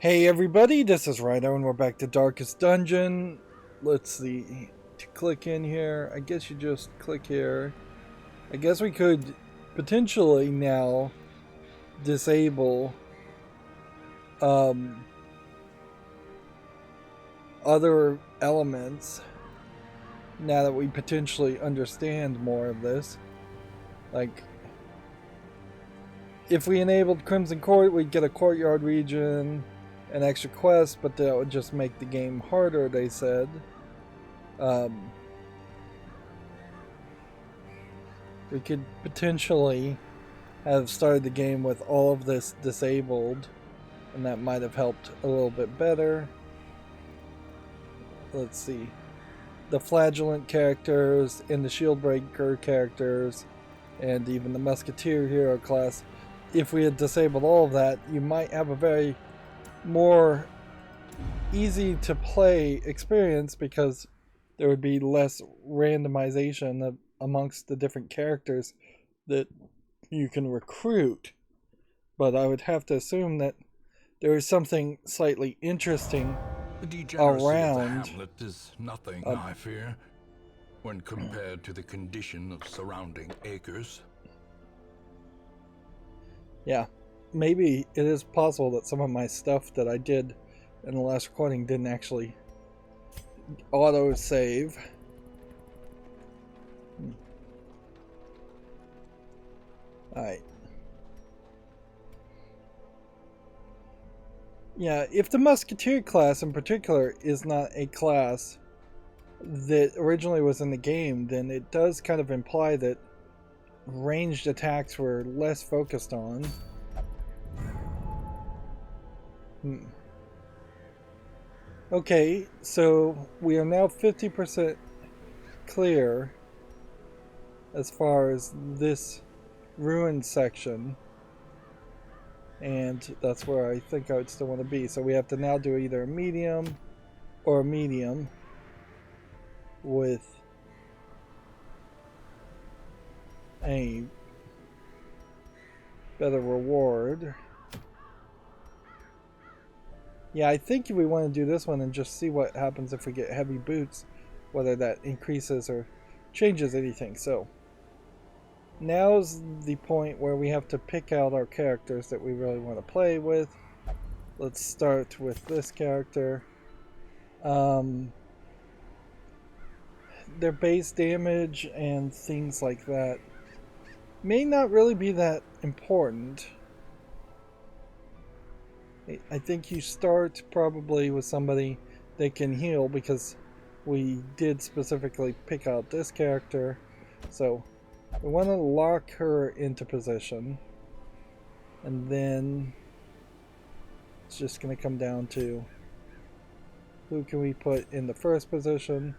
Hey everybody, this is Rydo and we're back to Darkest Dungeon. Let's see, to click in here, I guess you just click here. I guess we could potentially now disable um, other elements now that we potentially understand more of this. Like, if we enabled Crimson Court, we'd get a courtyard region, an extra quest, but that would just make the game harder, they said. We could potentially have started the game with all of this disabled, and that might have helped a little bit better. Let's see. The flagellant characters and the shieldbreaker characters and even the musketeer hero class, if we had disabled all of that, you might have a very more easy to play experience because there would be less randomization amongst the different characters that you can recruit. But I would have to assume that there is something slightly interesting The degeneracy around. of the hamlet is nothing, I fear, when compared to the condition of surrounding acres. Yeah, maybe it is possible that some of my stuff that I did in the last recording didn't actually auto-save. Alright. Yeah, if the musketeer class in particular is not a class that originally was in the game, then it does kind of imply that ranged attacks were less focused on. Okay, so we are now 50% clear as far as this ruined section, and that's where I think I would still want to be. So we have to now do either a medium or a medium with a better reward. Yeah, I think we want to do this one and just see what happens if we get heavy boots, whether that increases or changes anything. So now's the point where we have to pick out our characters that we really want to play with. Let's start with this character. Their base damage and things like that may not really be that important. I think you start probably with somebody that can heal because we did specifically pick out this character. So we want to lock her into position, and then it's just going to come down to who can we put in the first position.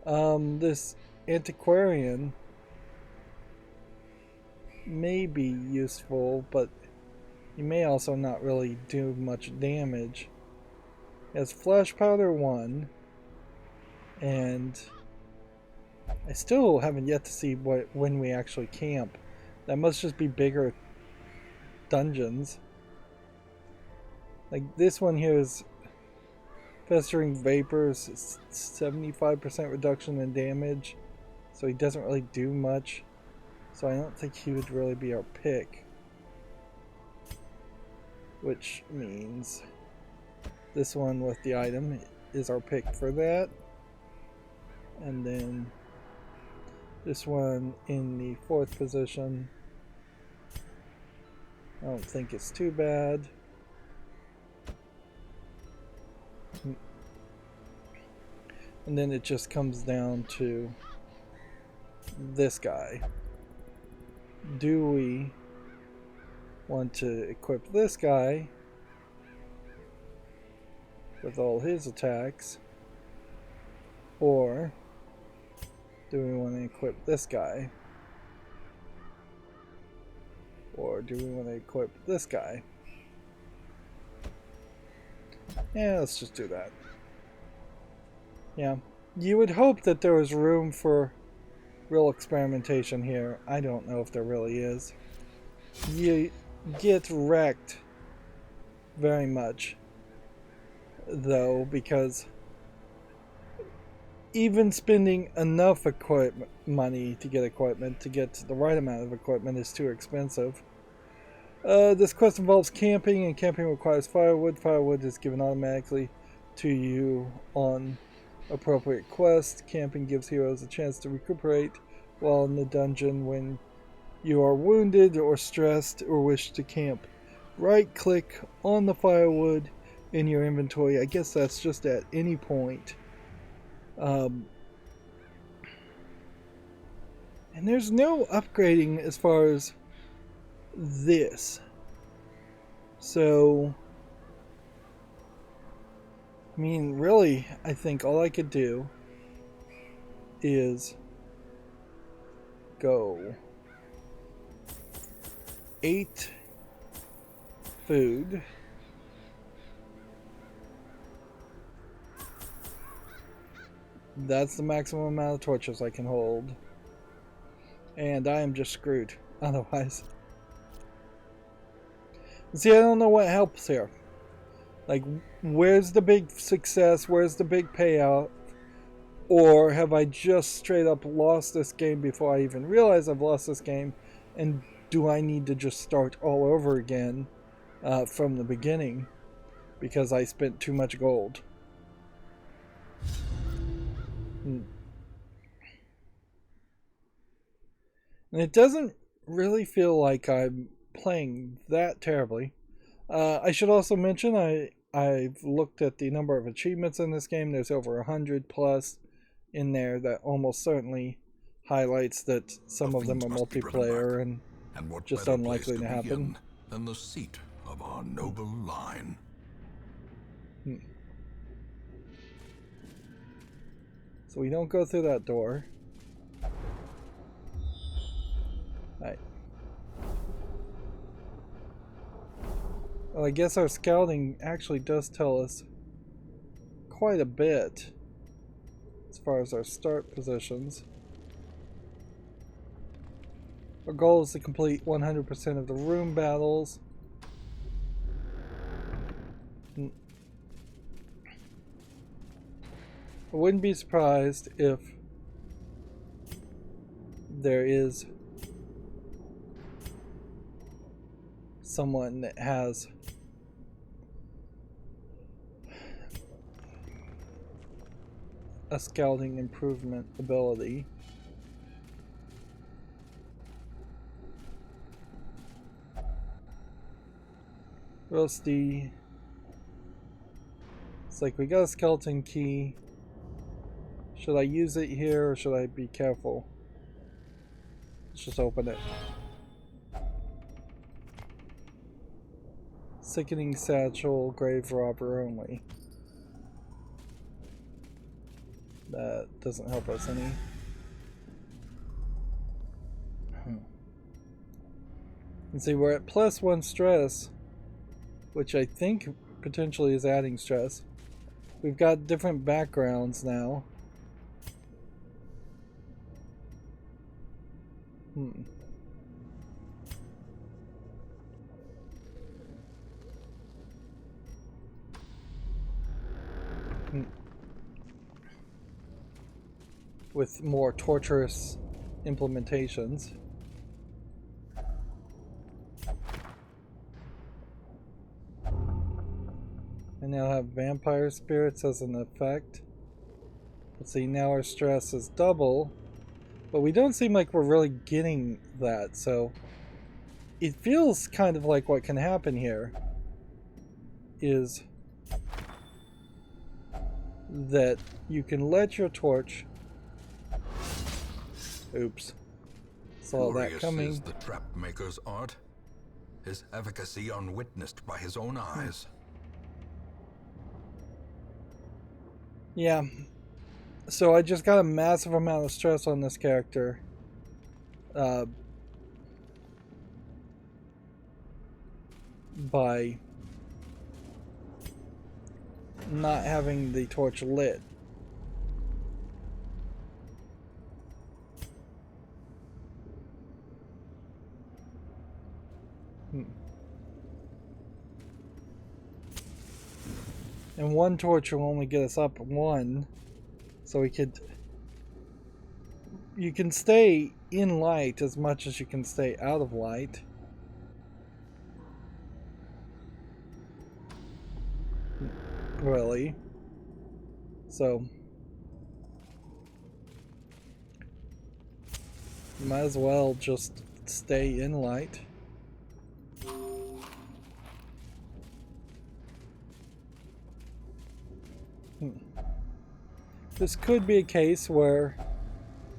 This antiquarian may be useful, but he may also not really do much damage. He has flash powder 1, and I still haven't yet to see when we actually camp. That must just be bigger dungeons. Like this one here is festering vapors, 75% reduction in damage, so he doesn't really do much. So I don't think he would really be our pick. Which means this one with the item is our pick for that. And then this one in the 4th position, I don't think it's too bad. And then it just comes down to this guy. Do we want to equip this guy with all his attacks, or do we want to equip this guy, or do we want to equip this guy? Yeah, let's just do that. Yeah, you would hope that there was room for real experimentation here. I don't know if there really is. You get wrecked very much, though, because even spending enough equipment money to get equipment, to get the right amount of equipment, is too expensive. This quest involves camping, and camping requires firewood. Firewood is given automatically to you on appropriate quests. Camping gives heroes a chance to recuperate while in the dungeon when you are wounded or stressed or wish to camp. Right click on the firewood in your inventory. I guess that's just at any point. And there's no upgrading as far as this. So, I mean, really, I think all I could do is go 8 food. That's the maximum amount of torches I can hold. And I am just screwed otherwise. See, I don't know what helps here. Like, where's the big success? Where's the big payout? Or have I just straight up lost this game before I even realize I've lost this game? And do I need to just start all over again from the beginning because I spent too much gold? And it doesn't really feel like I'm playing that terribly. I should also mention I've looked at the number of achievements in this game. There's over 100 plus in there. That almost certainly highlights that some of them are multiplayer and what just better unlikely place to happen. begin than the seat of our noble line. So we don't go through that door. Alright. Well, I guess our scouting actually does tell us quite a bit as far as our start positions. Our goal is to complete 100% of the room battles. I wouldn't be surprised if there is someone that has a scouting improvement ability. Rusty. It's like we got a skeleton key. Should I use it here or should I be careful? Let's just open it. Sickening satchel, grave robber only. That doesn't help us any. And see, we're at +1 stress, which I think potentially is adding stress. We've got different backgrounds now. With more torturous implementations. I now have vampire spirits as an effect. Let's see, now our stress is double. But we don't seem like we're really getting that, so it feels kind of like what can happen here is that you can let your torch... Oops. Saw that coming. Is the trap maker's art, his efficacy unwitnessed by his own eyes. Yeah. So I just got a massive amount of stress on this character. By not having the torch lit. And one torch will only get us up one. So we could... You can stay in light as much as you can stay out of light. Really. So... Might as well just stay in light. This could be a case where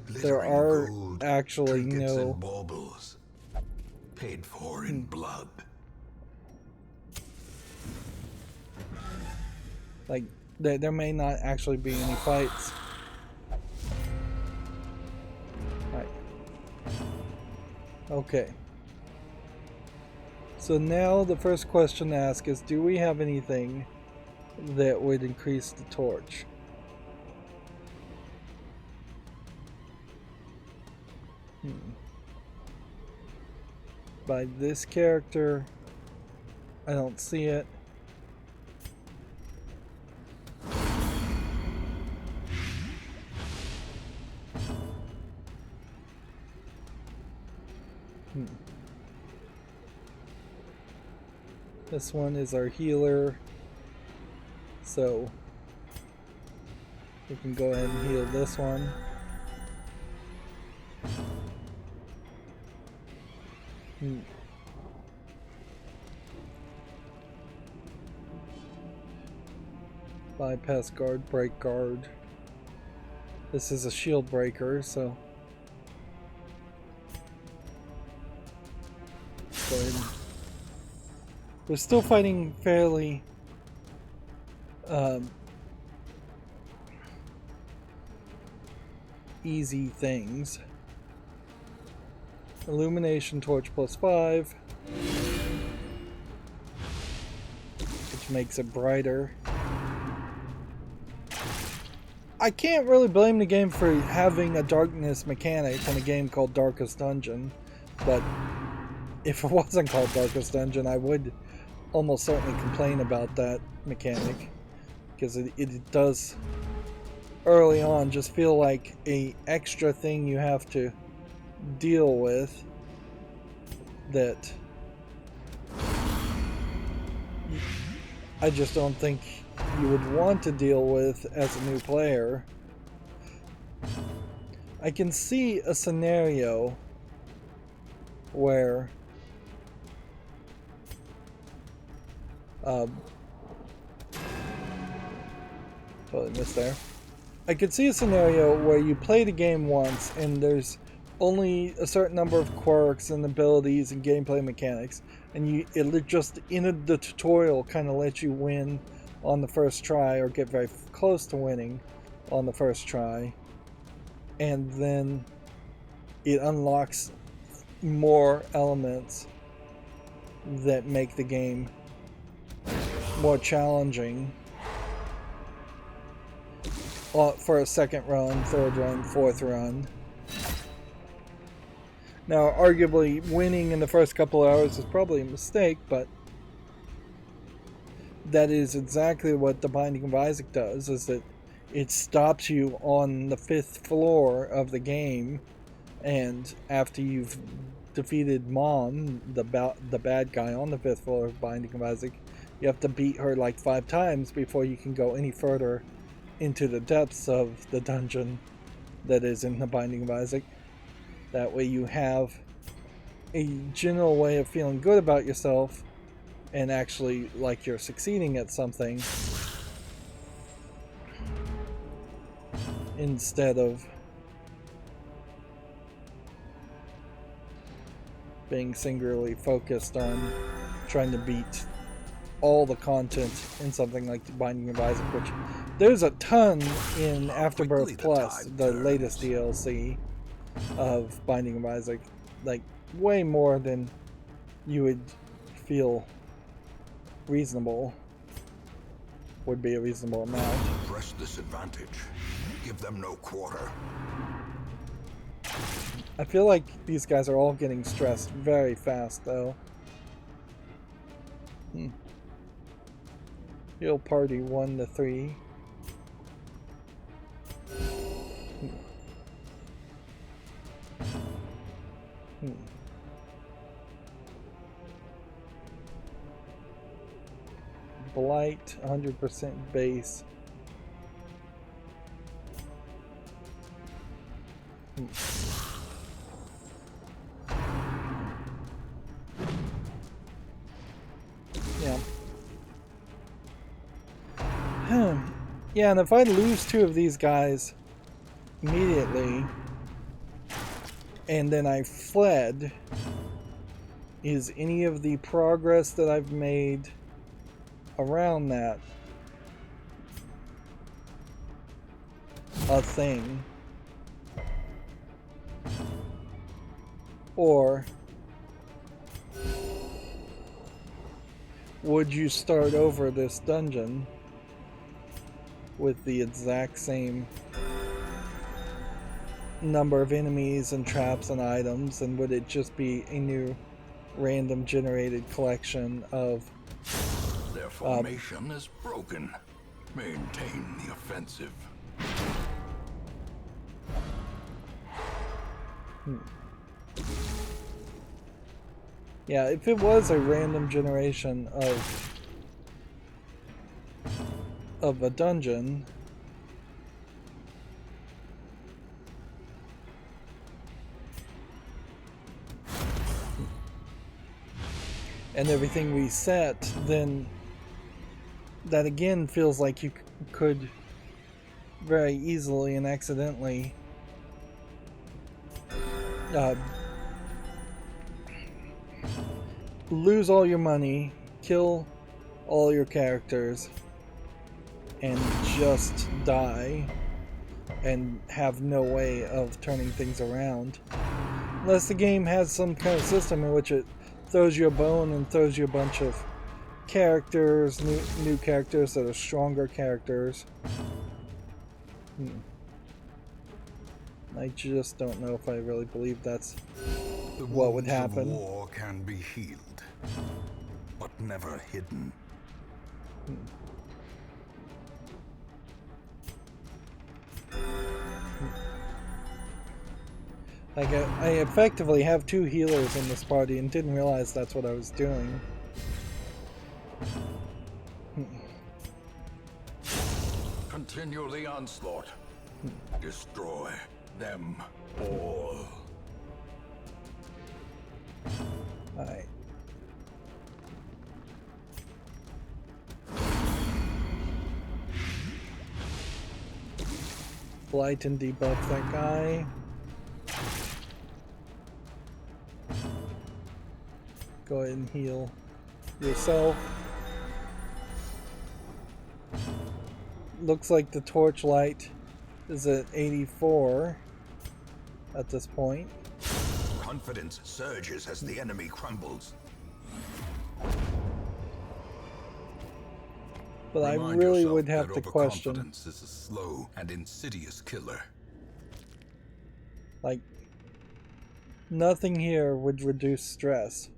there are gold, actually trinkets no... and baubles, paid for in blood. Like, there may not actually be any fights. Right. Okay. So now the first question to ask is, do we have anything that would increase the torch? By this character, I don't see it. This one is our healer, so we can go ahead and heal this one. Bypass guard, break guard. This is a shield breaker, so go ahead. We're still fighting fairly easy things. Illumination torch +5, which makes it brighter. I can't really blame the game for having a darkness mechanic in a game called Darkest Dungeon, but if it wasn't called Darkest Dungeon, I would almost certainly complain about that mechanic, because it does early on just feel like a extra thing you have to deal with that I just don't think you would want to deal with as a new player. I can see a scenario where totally missed there. I could see a scenario where you play the game once and there's only a certain number of quirks and abilities and gameplay mechanics, and it just in the tutorial kind of lets you win on the first try or get very close to winning on the first try, and then it unlocks more elements that make the game more challenging for a second run, third run, fourth run. Now, arguably, winning in the first couple hours is probably a mistake, but that is exactly what the Binding of Isaac does, is that it stops you on the 5th floor of the game, and after you've defeated Mom, the bad guy on the 5th floor of Binding of Isaac, you have to beat her like 5 times before you can go any further into the depths of the dungeon that is in the Binding of Isaac. That way you have a general way of feeling good about yourself and actually like you're succeeding at something, instead of being singularly focused on trying to beat all the content in something like the Binding of Isaac, which there's a ton in Afterbirth Plus, the latest DLC of Binding of Isaac, like way more than you would feel reasonable would be a reasonable amount. Press this advantage. Give them no quarter. I feel like these guys are all getting stressed very fast, though. Heal party 1 to 3. Blight, 100% base. Yeah. Yeah, and if I lose 2 of these guys immediately, and then I fled, is any of the progress that I've made around that a thing? Or would you start over this dungeon with the exact same number of enemies and traps and items, and would it just be a new random generated collection of their formation is broken. Maintain the offensive. Yeah, if it was a random generation of a dungeon, and everything reset, then that again feels like you could very easily and accidentally lose all your money, kill all your characters, and just die and have no way of turning things around. Unless the game has some kind of system in which it throws you a bone and throws you a bunch of characters, new characters that are stronger characters. I just don't know if I really believe that's what would happen. The war can be healed, but never hidden. Like, I effectively have 2 healers in this party and didn't realize that's what I was doing. Continue the onslaught. Destroy them all. Alright. Blight and debuff that guy. Go ahead and heal yourself. Looks like the torchlight is at 84 at this point. Confidence surges as the enemy crumbles. But I really would have to question. Overconfidence is a slow and insidious killer. Like, nothing here would reduce stress.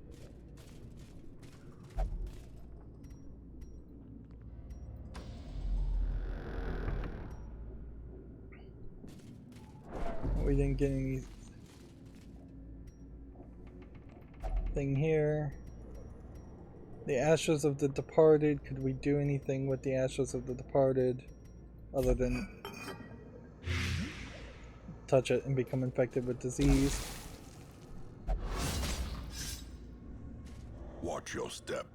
We didn't get anything here. The ashes of the departed. Could we do anything with the ashes of the departed other than touch it and become infected with disease? Watch your step.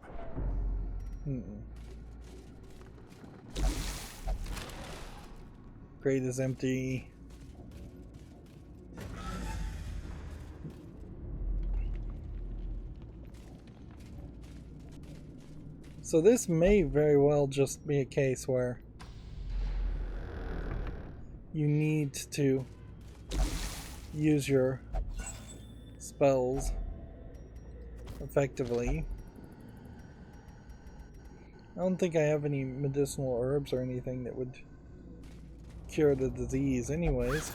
Grate is empty. So this may very well just be a case where you need to use your spells effectively. I don't think I have any medicinal herbs or anything that would cure the disease anyways.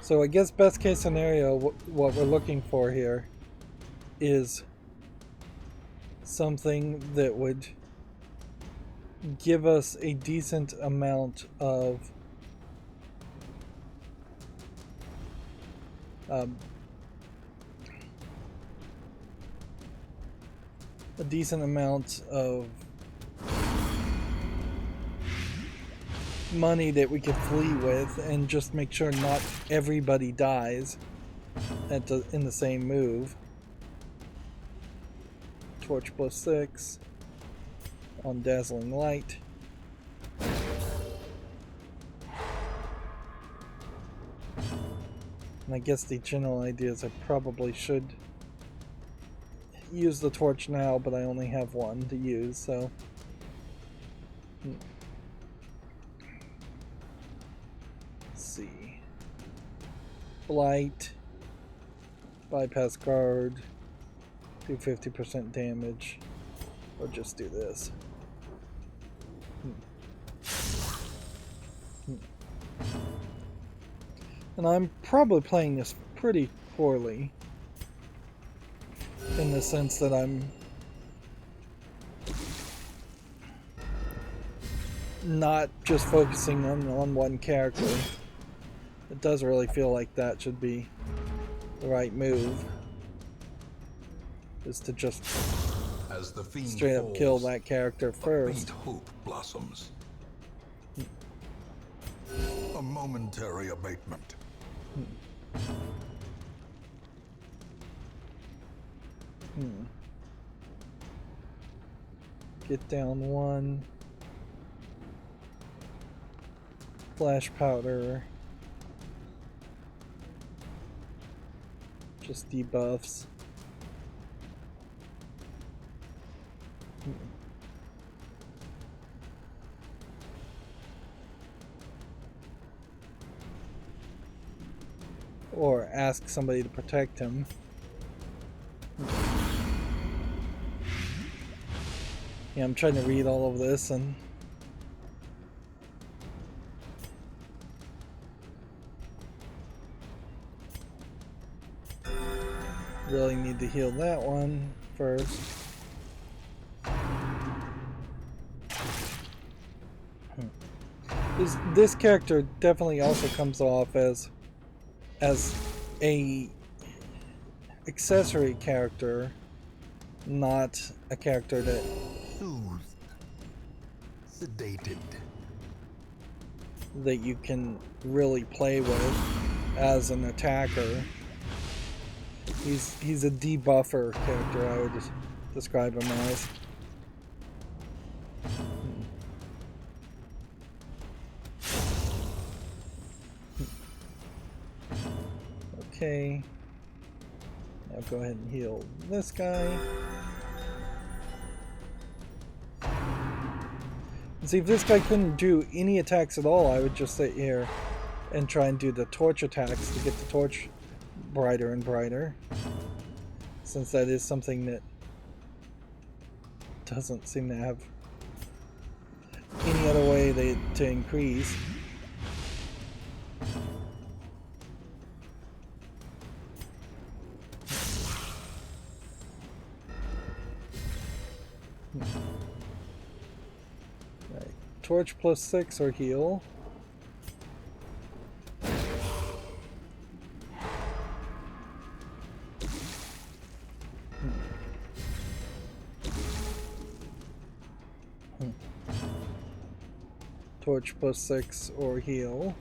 So I guess best case scenario, what we're looking for here is something that would give us a decent amount of money that we could flee with, and just make sure not everybody dies in the same move. Torch plus 6 on dazzling light. And I guess the general idea is I probably should use the torch now, but I only have one to use, so let's see. Blight, bypass guard, do 50% damage, or just do this. And I'm probably playing this pretty poorly, in the sense that I'm not just focusing on one character. It does really feel like that should be the right move, is to just As the fiend straight up falls, kill that character a first. faint hope blossoms. A momentary abatement. Get down one. Flash powder. Just debuffs. Or ask somebody to protect him. Yeah, I'm trying to read all of this and really need to heal that one first. This character definitely also comes off as a accessory character, not a character that Soothed. Sedated. that you can really play with as an attacker. He's a debuffer character, I would describe him as. Okay. Now go ahead and heal this guy. And see, if this guy couldn't do any attacks at all, I would just sit here and try and do the torch attacks to get the torch brighter and brighter, since that is something that doesn't seem to have any other way to increase. Right. Torch plus 6 or heal. Torch plus 6 or heal.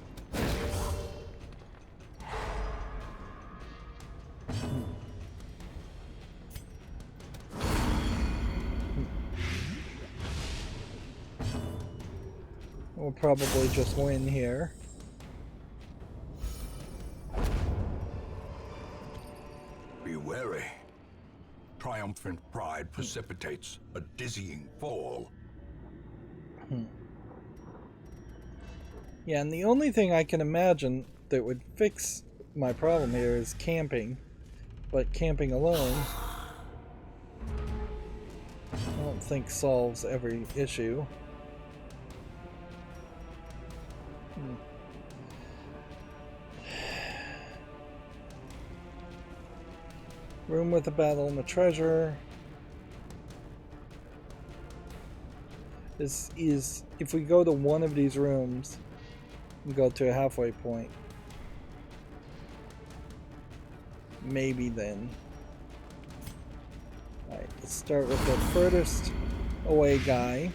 We'll probably just win here. Be wary. Triumphant pride precipitates a dizzying fall. Yeah, and the only thing I can imagine that would fix my problem here is camping. But camping alone, I don't think solves every issue. Room with a battle and a treasure. This is, if we go to one of these rooms and go to a halfway point, maybe then. Alright, let's start with the furthest away guy.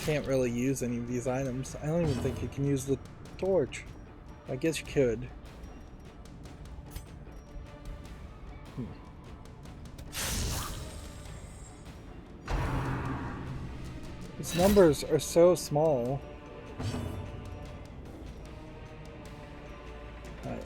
Can't really use any of these items. I don't even think you can use the torch. I guess you could. These numbers are so small. Right.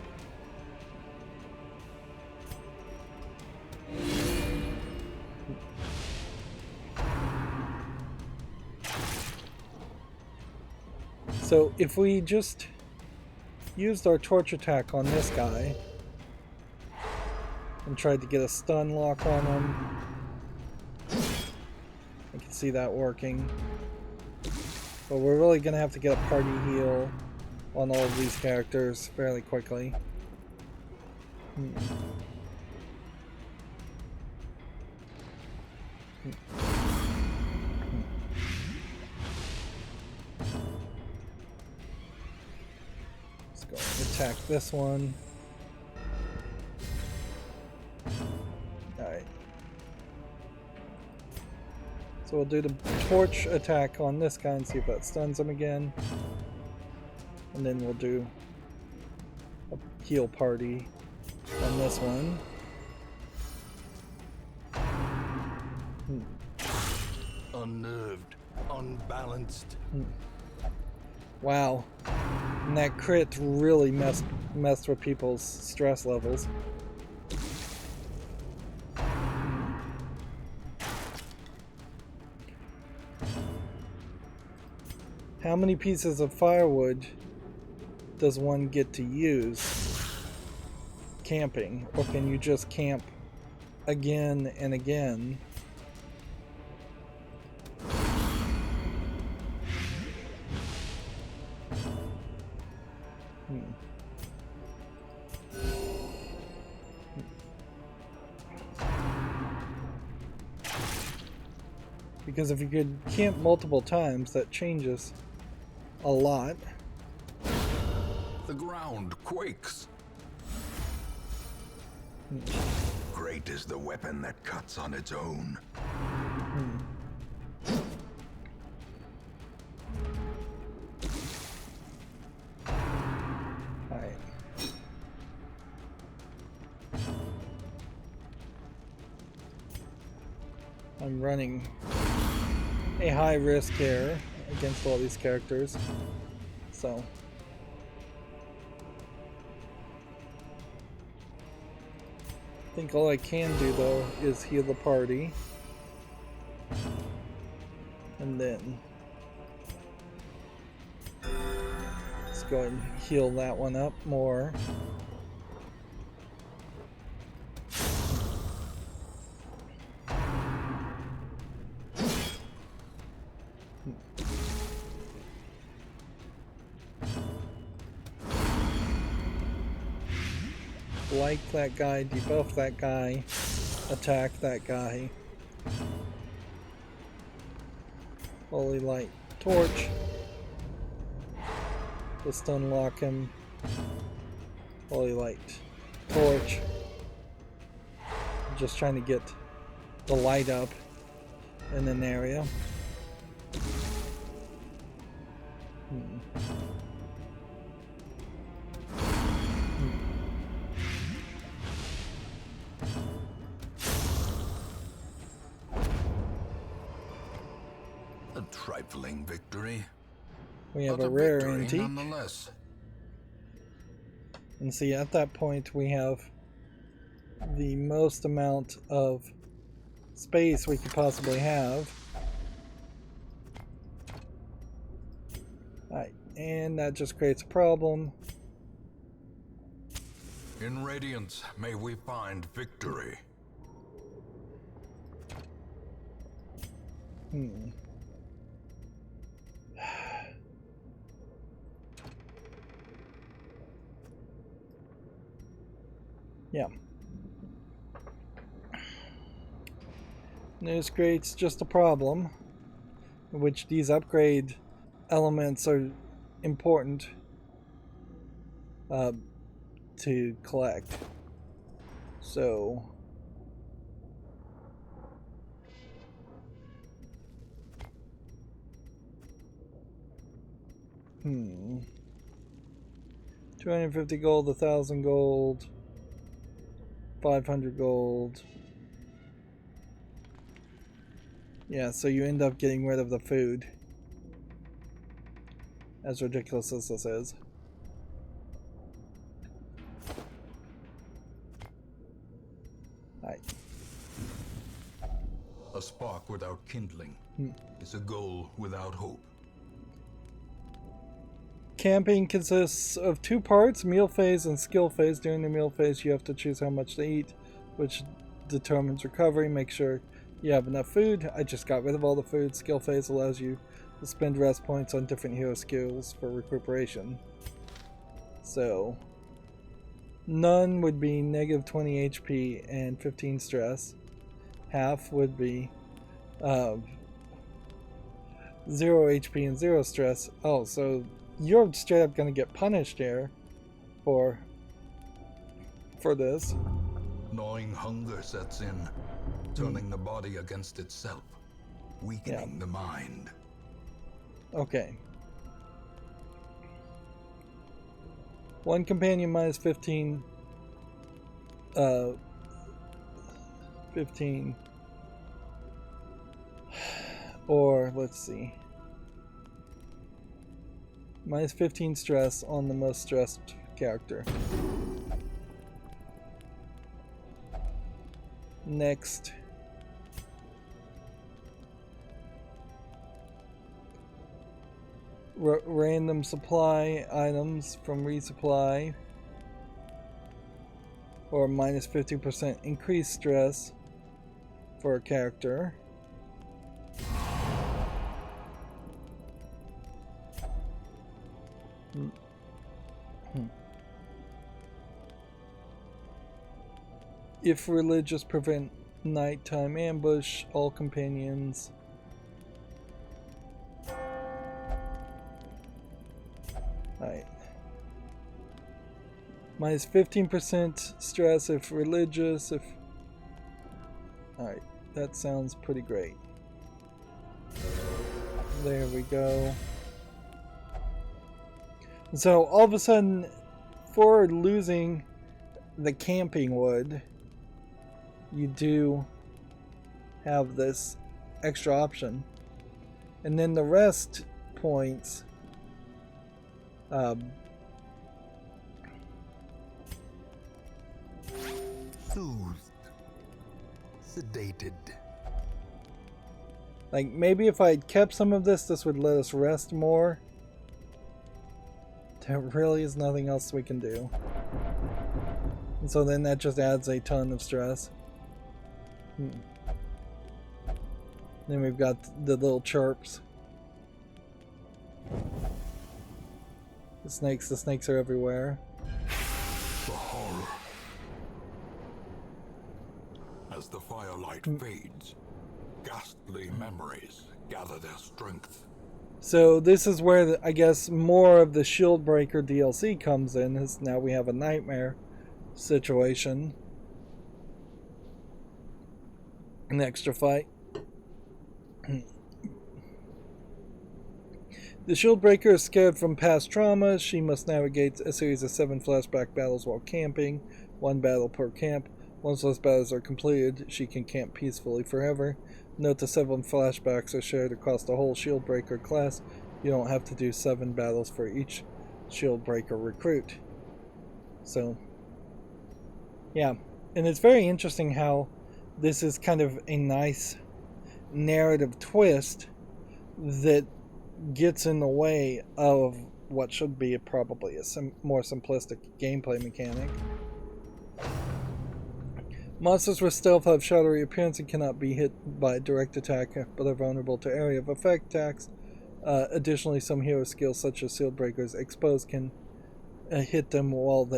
So if we just used our torch attack on this guy and tried to get a stun lock on him, I can see that working. But we're really going to have to get a party heal on all of these characters fairly quickly. Let's go and attack this one. Alright. So we'll do the torch attack on this guy and see if that stuns him again. And then we'll do a heal party on this one. Unnerved, unbalanced. Wow. And that crit really messed with people's stress levels. How many pieces of firewood does one get to use camping? Or can you just camp again and again? Because if you could camp multiple times, that changes a lot. The ground quakes. Great is the weapon that cuts on its own. Alright. I'm running a high risk here against all these characters, so I think all I can do though is heal the party, and then let's go ahead and heal that one up more. Like that guy, debuff that guy, attack that guy. Holy light torch. Just unlock him. Holy light torch. Just trying to get the light up in an area. A trifling victory. We have But a rare victory antique. nonetheless. And see, at that point we have the most amount of space we could possibly have. Alright, and that just creates a problem. In Radiance, may we find victory. Yeah. This creates just a problem, in which these upgrade elements are important to collect. So... 250 gold, 1,000 gold, 500 gold. Yeah, so you end up getting rid of the food. As ridiculous as this is. Alright. A spark without kindling is a goal without hope. Camping consists of 2 parts, meal phase and skill phase. During the meal phase, you have to choose how much to eat, which determines recovery. Make sure you have enough food. I just got rid of all the food. Skill phase allows you to spend rest points on different hero skills for recuperation. So, none would be negative 20 HP and 15 stress. Half would be 0 HP and 0 stress. Oh, so you're straight up gonna get punished here for this. Gnawing hunger sets in, turning the body against itself, weakening the mind. Okay. 1 companion minus 15. 15. Or, let's see. Minus 15 stress on the most stressed character. Next. Random supply items from resupply. Or minus 50% increased stress for a character. If religious, prevent nighttime ambush, all companions. Alright. Minus 15% stress if religious, if... Alright, that sounds pretty great. There we go. So, all of a sudden, for losing the camping wood, you do have this extra option. And then the rest points Soothed. Sedated. like maybe if I had kept some of this would let us rest more. There really is nothing else we can do. And so then that just adds a ton of stress. Then we've got the little chirps. The snakes are everywhere. The horror. As the firelight fades, ghastly memories gather their strength. So this is where I guess more of the Shieldbreaker DLC comes in, is now we have a nightmare situation. An extra fight. The Shieldbreaker is scared from past trauma. She must navigate a series of 7 flashback battles while camping. 1 battle per camp. Once those battles are completed, she can camp peacefully forever. Note the 7 flashbacks are shared across the whole Shieldbreaker class. You don't have to do 7 battles for each Shieldbreaker recruit. So, yeah. And it's very interesting how this is kind of a nice narrative twist that gets in the way of what should be probably a more simplistic gameplay mechanic. Monsters with stealth have shadowy appearance and cannot be hit by direct attack, but are vulnerable to area of effect attacks. Additionally, some hero skills such as Shieldbreaker's Expose can hit them while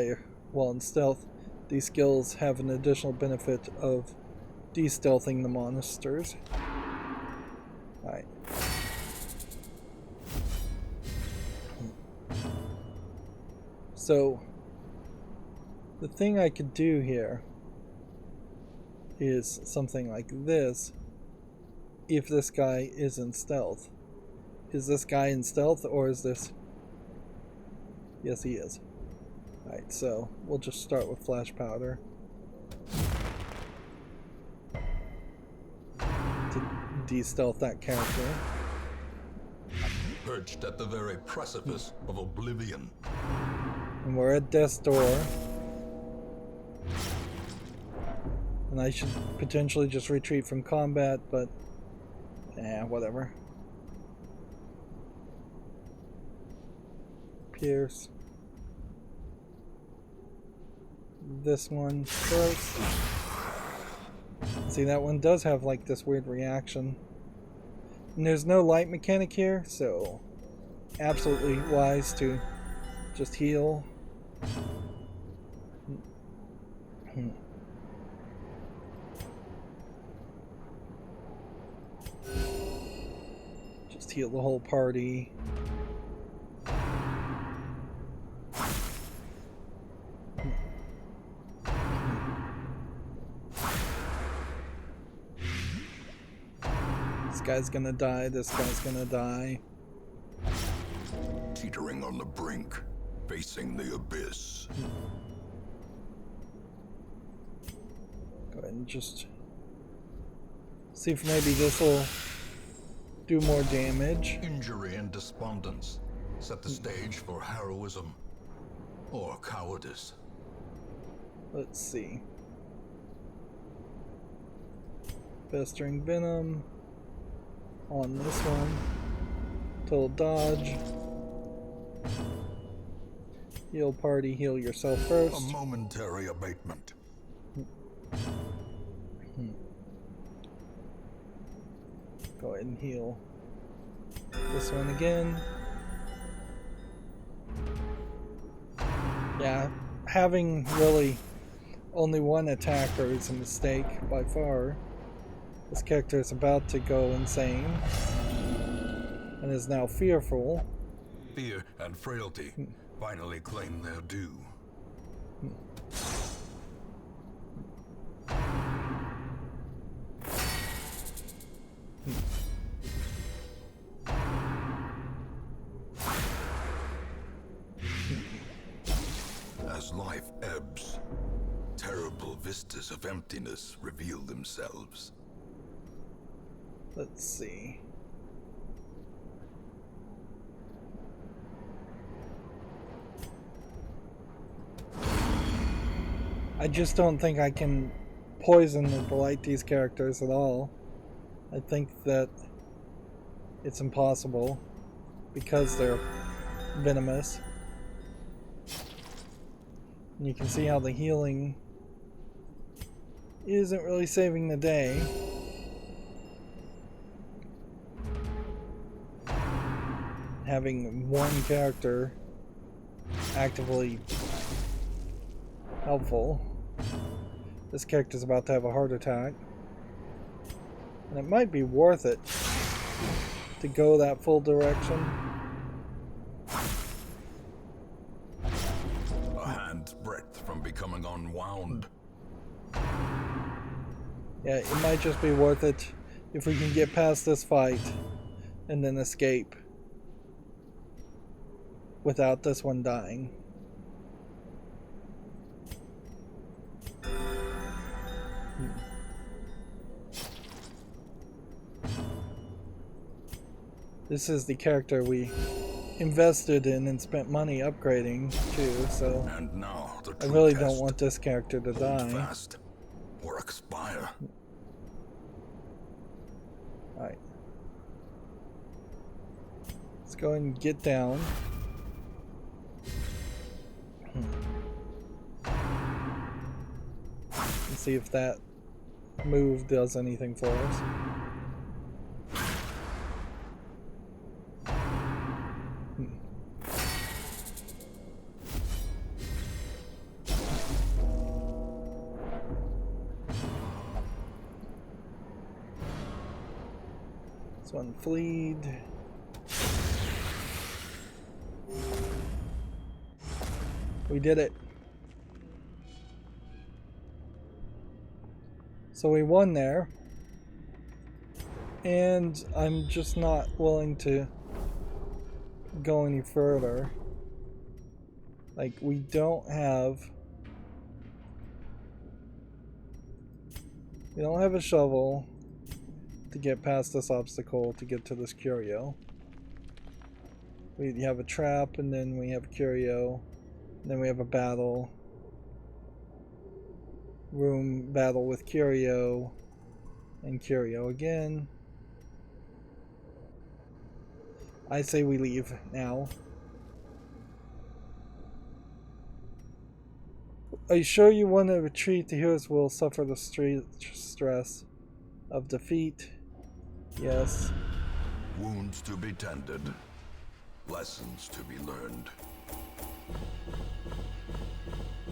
in stealth. these skills have an additional benefit of de-stealthing the monsters. Alright. So, the thing I could do here is something like this if this guy is in stealth. Is this guy in stealth or is this... Yes, he is. Alright, so we'll just start with flash powder. To de-stealth that character. Perched at the very precipice of oblivion. And we're at death's door. And I should potentially just retreat from combat, but... whatever. Pierce. This one first. See, that one does have like this weird reaction. And there's no light mechanic here, so absolutely wise to just heal. Just heal the whole party. This guy's gonna die, this guy's gonna die. Teetering on the brink, facing the abyss. Go ahead and just see if maybe this will do more damage. Injury and despondence set the stage for heroism or cowardice. Let's see. Festering venom on this one. Total dodge. Heal party, heal yourself first. A momentary abatement. Go ahead and heal this one again. Yeah, having really only one attacker is a mistake by far. This character is about to go insane and is now fearful. Fear and frailty finally claim their due. As life ebbs, terrible vistas of emptiness reveal themselves. Let's see. I just don't think I can poison or blight these characters at all. I think that it's impossible because they're venomous. And you can see how the healing isn't really saving the day. Having one character actively helpful. This character's about to have a heart attack. And it might be worth it to go that full direction. A hand's breadth from becoming unwound. Yeah, it might just be worth it if we can get past this fight and then escape without this one dying. This is the character we invested in and spent money upgrading to, so And now the I really true don't test. want this character to Hold die. fast or expire. Alright. Let's go and get down. And see if that move does anything for us. one fleed. We did it. So we won there. And I'm just not willing to go any further. Like, we don't have a shovel to get past this obstacle to get to this curio. We have a trap, and then we have a curio, and then we have a battle room battle with curio and curio again. I say we leave now. Are you sure you want to retreat? The heroes will suffer the stress of defeat. Yes. Wounds to be tended. Lessons to be learned.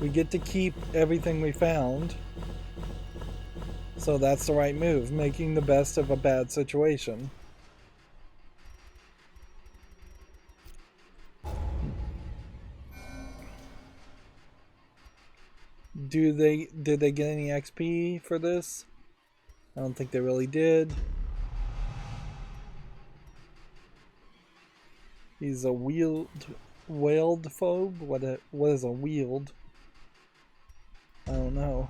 We get to keep everything we found. So that's the right move. Making the best of a bad situation. Did they get any XP for this? I don't think they really did. He's a wheeled phobe? What is a wield? I don't know.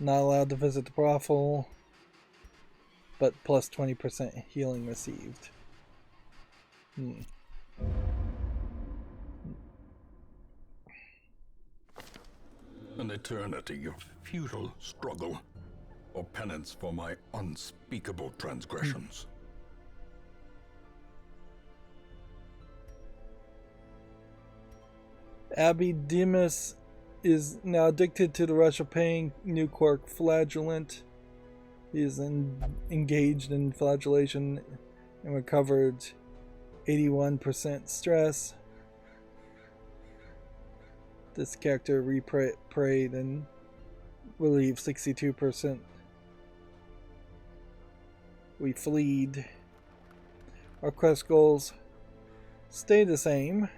Not allowed to visit the brothel, but plus 20% healing received. An eternity of futile struggle, or penance for my unspeakable transgressions. Abby Demas is now addicted to the rush of pain. New quirk, flagellant. He is engaged in flagellation and recovered 81% stress. This character prayed and relieved 62%. We fleed. Our quest goals stay the same.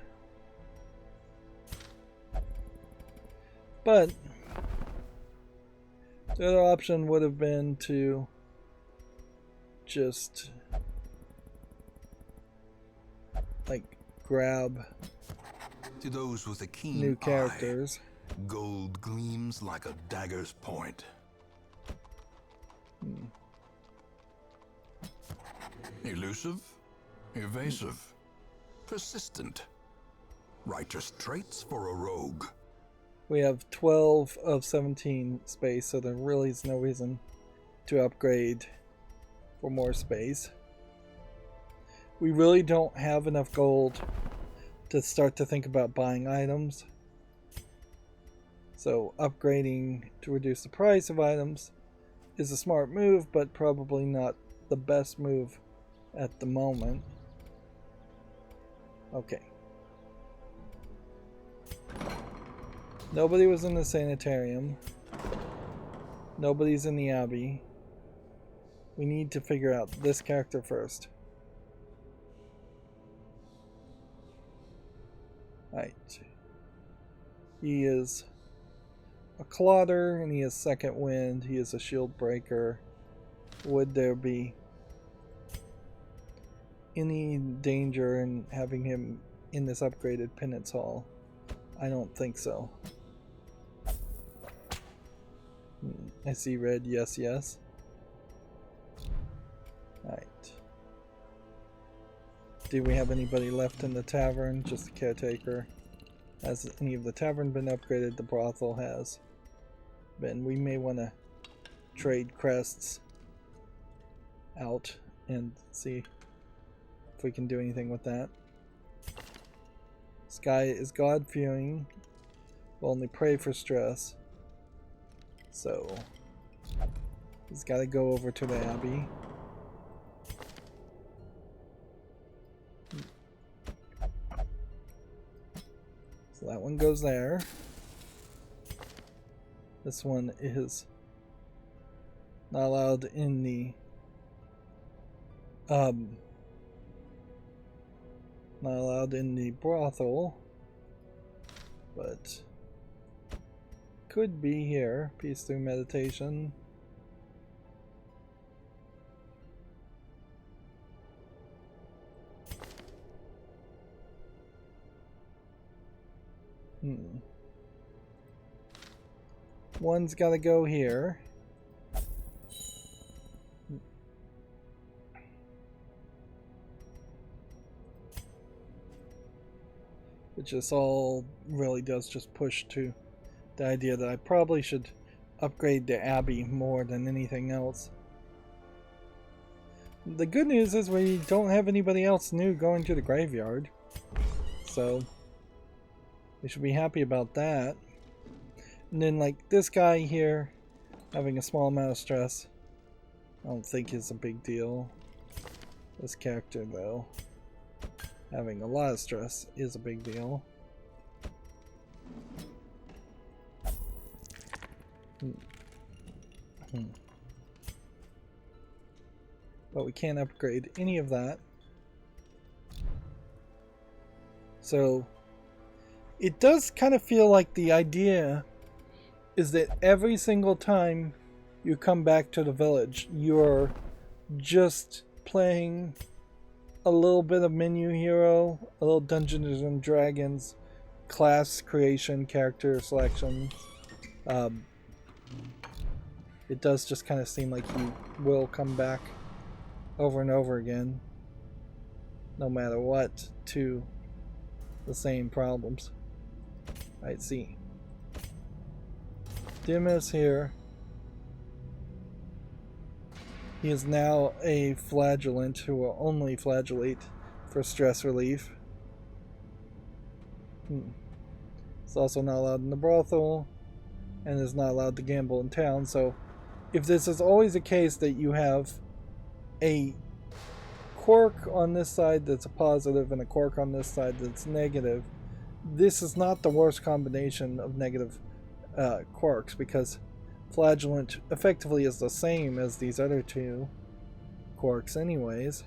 But the other option would have been to just like grab To those with a keen new characters. eye, gold gleams like a dagger's point. Elusive, evasive, persistent. Righteous traits for a rogue. We have 12 of 17 space, so there really is no reason to upgrade for more space. We really don't have enough gold to start to think about buying items. So upgrading to reduce the price of items is a smart move, but probably not the best move at the moment. Okay. Nobody was in the sanitarium. Nobody's in the abbey. We need to figure out this character first. Right. He is a clotter and he has second wind. He is a shield breaker. Would there be any danger in having him in this upgraded penance hall? I don't think so. I see red, yes, yes. Alright. Do we have anybody left in the tavern? Just the caretaker. Has any of the tavern been upgraded? The brothel has been. We may want to trade crests out and see if we can do anything with that. This guy is God-fearing. Will only pray for stress. So he's got to go over to the abbey. So that one goes there. This one is not allowed in the Not allowed in the brothel, but could be here. Peace through meditation. One's got to go here. Which this all really does just push to the idea that I probably should upgrade the Abbey more than anything else. The good news is we don't have anybody else new going to the graveyard, so we should be happy about that. And then like this guy here having a small amount of stress, I don't think is a big deal. This character though, having a lot of stress is a big deal. But we can't upgrade any of that. So it does kind of feel like the idea is that every single time you come back to the village, you're just playing a little bit of menu hero, a little Dungeons and Dragons class creation, character selection. It does just kind of seem like you will come back over and over again, no matter what, to the same problems. Alright, see. Dimas here. He is now a flagellant who will only flagellate for stress relief. He's also not allowed in the brothel and is not allowed to gamble in town. So if this is always the case that you have a quirk on this side that's a positive and a quirk on this side that's negative, this is not the worst combination of negative quirks, because flagellant effectively is the same as these other two quirks anyways.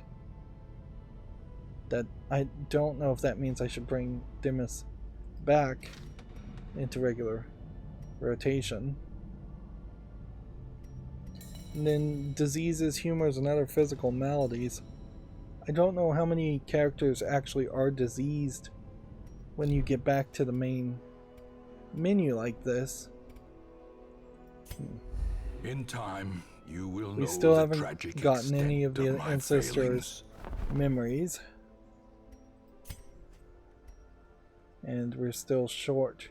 That I don't know if that means I should bring Dimas back into regular rotation. And then diseases, humors, and other physical maladies. I don't know how many characters actually are diseased when you get back to the main menu like this. In time, you will know We still the haven't tragic gotten any of extent the my Ancestor's failings. memories. And we're still short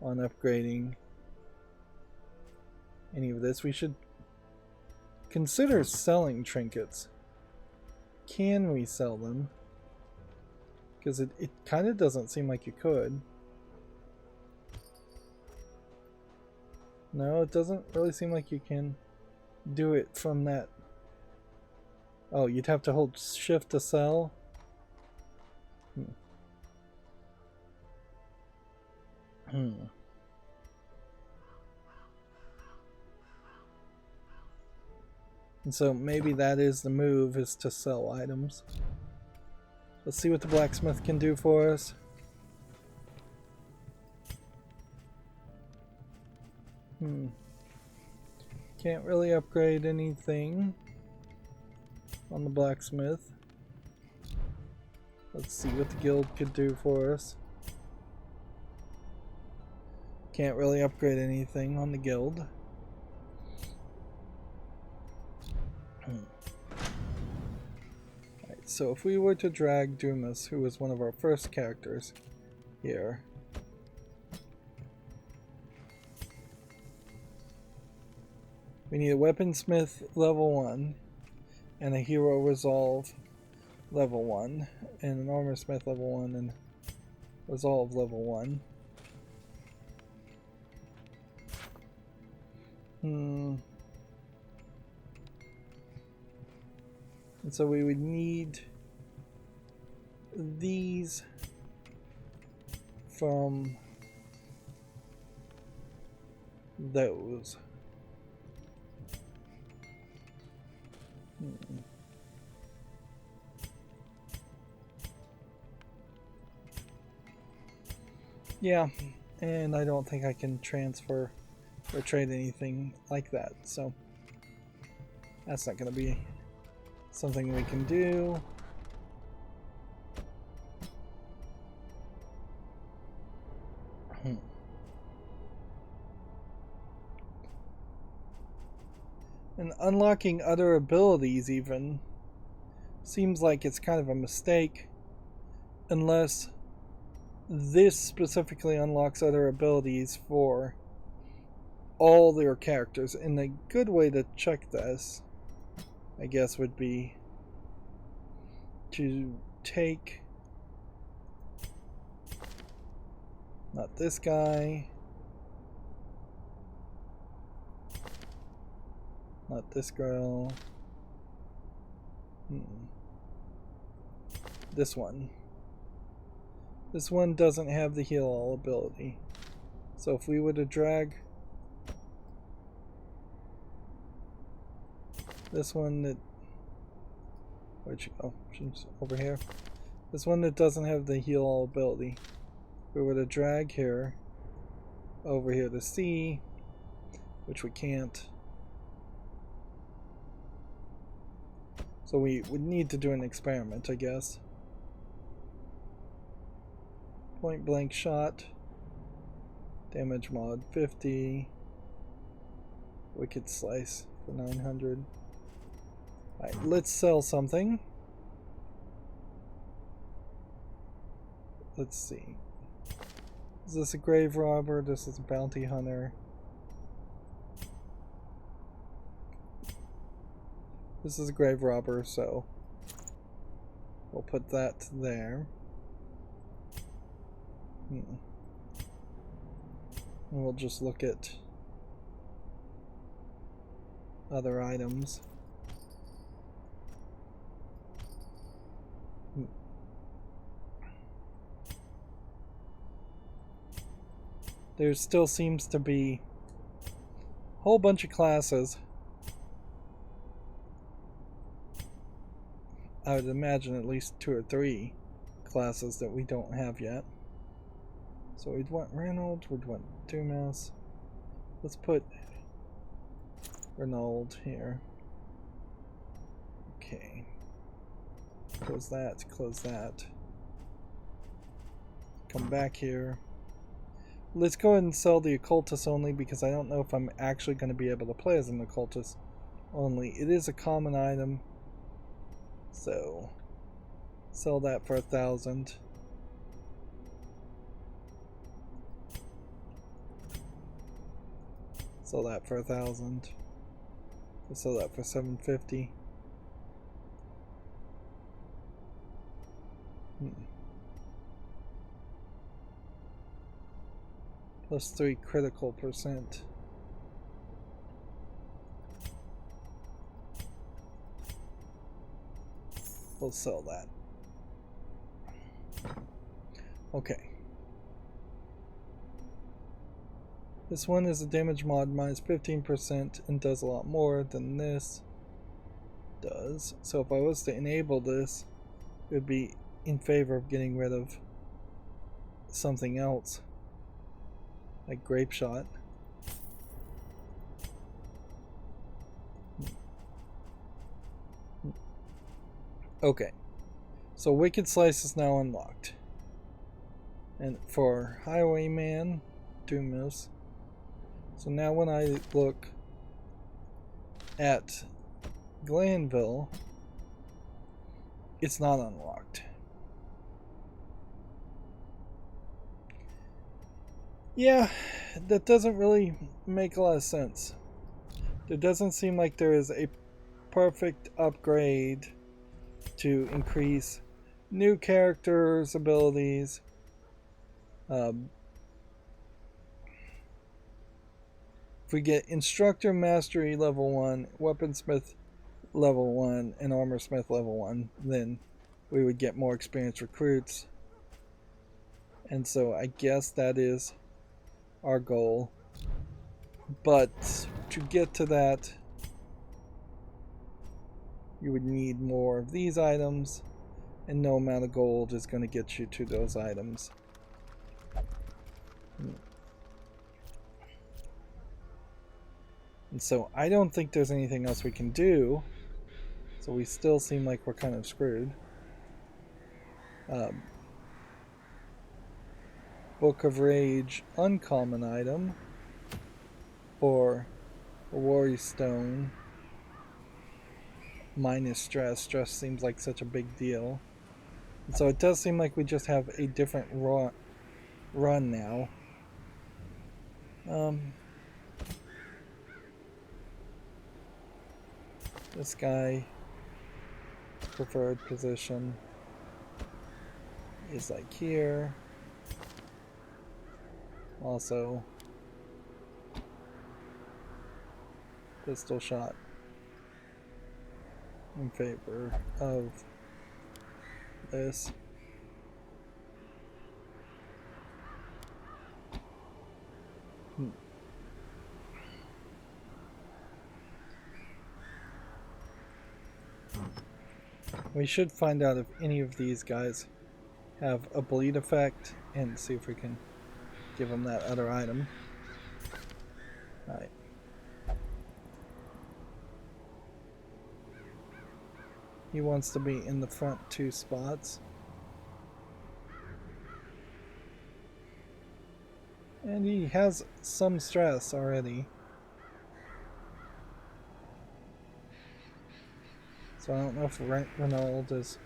on upgrading any of this. We should consider selling trinkets. Can we sell them? Because it kind of doesn't seem like you could. No, it doesn't really seem like you can do it from that. Oh, you'd have to hold shift to sell? And so maybe that is the move, is to sell items. Let's see what the blacksmith can do for us. Can't really upgrade anything on the blacksmith. Let's see what the guild could do for us. Can't really upgrade anything on the guild. Alright, so if we were to drag Dumas, who was one of our first characters here, we need a weaponsmith level 1 and a hero resolve level 1 and an armorsmith level 1 and resolve level 1. And so we would need these from those. Yeah, and I don't think I can transfer or trade anything like that, so that's not going to be something we can do. And unlocking other abilities even seems like it's kind of a mistake unless this specifically unlocks other abilities for all their characters. And a good way to check this, I guess, would be to take not this guy, not this girl, this one. This one doesn't have the heal all ability. So if we were to drag this one that, where'd she go? She's over here. This one that doesn't have the heal all ability. If we were to drag her over here to C, which we can't. So we would need to do an experiment, I guess. Point blank shot. Damage mod 50. Wicked slice for 900. Alright, let's sell something. Let's see. Is this a grave robber? This is a bounty hunter. This is a grave robber, so we'll put that there. And we'll just look at other items. There still seems to be a whole bunch of classes. I would imagine at least 2 or 3 classes that we don't have yet. So we'd want Ranald, we'd want Dumas. Let's put Ranald here. Okay. Close that, close that. Come back here. Let's go ahead and sell the occultist only because I don't know if I'm actually going to be able to play as an occultist only. It is a common item. So sell that for 1,000. Sell that for 1,000. We'll sell that for 750. Plus 3 critical percent. We'll sell that. Okay. This one is a damage mod minus 15% and does a lot more than this does. So if I was to enable this, it would be in favor of getting rid of something else. Like grape shot. Okay. So Wicked Slice is now unlocked. And for Highwayman, Dumas. So now when I look at Glanville, it's not unlocked. Yeah, that doesn't really make a lot of sense. There doesn't seem like there is a perfect upgrade to increase new characters' abilities. If we get Instructor Mastery level 1, Weaponsmith level 1, and Armorsmith level 1, then we would get more experienced recruits. And so I guess that is our goal. But to get to that, you would need more of these items, and no amount of gold is going to get you to those items. And so I don't think there's anything else we can do. So we still seem like we're kind of screwed. Book of Rage, uncommon item. Or a Worry Stone. Minus stress. Stress seems like such a big deal. And so it does seem like we just have a different run now. This guy, preferred position is like here. Also, pistol shot in favor of this. We should find out if any of these guys have a bleed effect and see if we can give them that other item. Alright. He wants to be in the front 2 spots. And he has some stress already. So I don't know if Reynolds is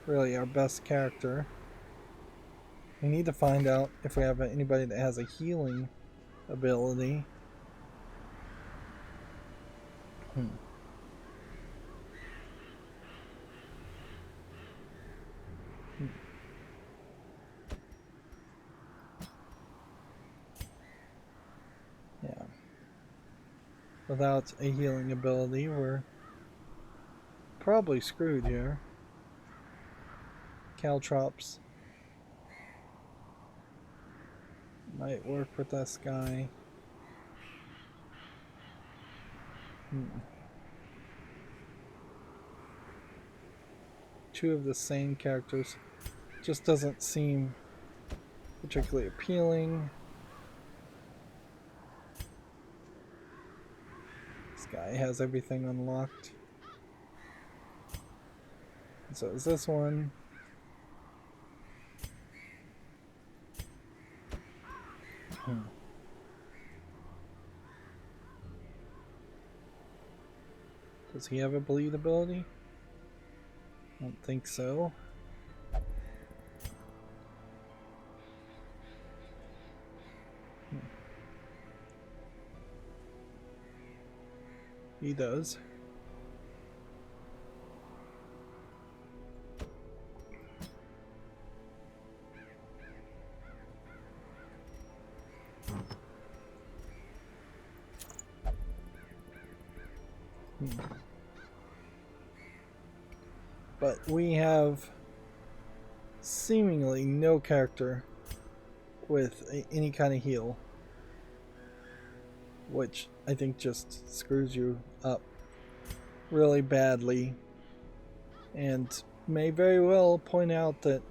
really our best character. We need to find out if we have anybody that has a healing ability. Yeah. Without a healing ability, we're probably screwed here. Caltrops might work with this guy. Two of the same characters just doesn't seem particularly appealing. This guy has everything unlocked. So is this one. Does he have a bleed ability? I don't think so. He does. But we have seemingly no character with any kind of heal, which I think just screws you up really badly, and may very well point out that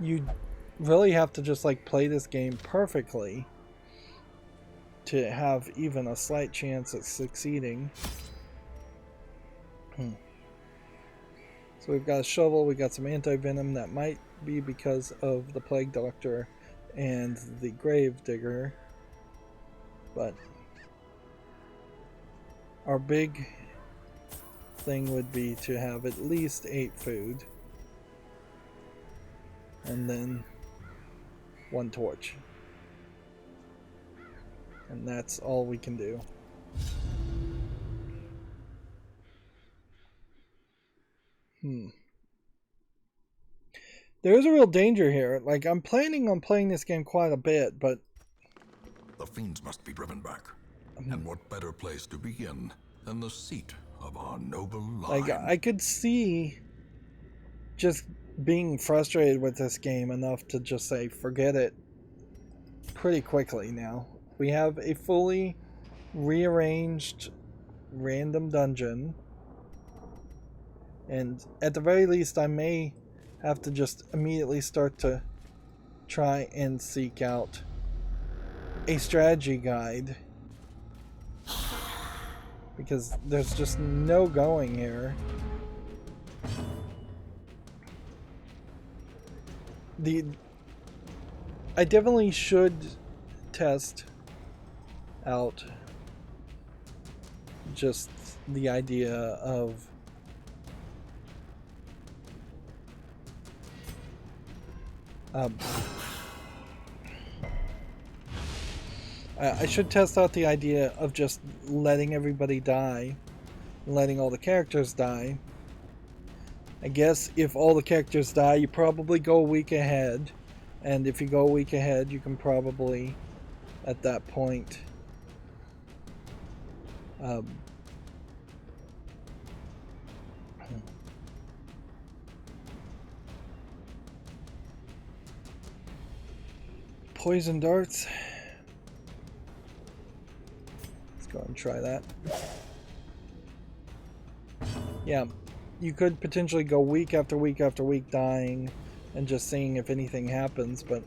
you really have to just like play this game perfectly to have even a slight chance at succeeding. So we've got a shovel, we got some anti-venom. That might be because of the Plague Doctor and the Grave Digger. But our big thing would be to have at least 8 food. And then 1 torch. And that's all we can do. There is a real danger here. Like, I'm planning on playing this game quite a bit, but The fiends must be driven back. And what better place to begin than the seat of our noble line? like, I could see just being frustrated with this game enough to just say forget it pretty quickly now. We have a fully rearranged random dungeon, and at the very least I may have to just immediately start to try and seek out a strategy guide, because there's just no going here. I definitely should test out just the idea of I should test out the idea of just letting everybody die, letting all the characters die. I guess if all the characters die, you probably go a week ahead, and if you go a week ahead, you can probably, at that point, poison darts. Let's go and try that. Yeah, you could potentially go week after week after week dying and just seeing if anything happens, but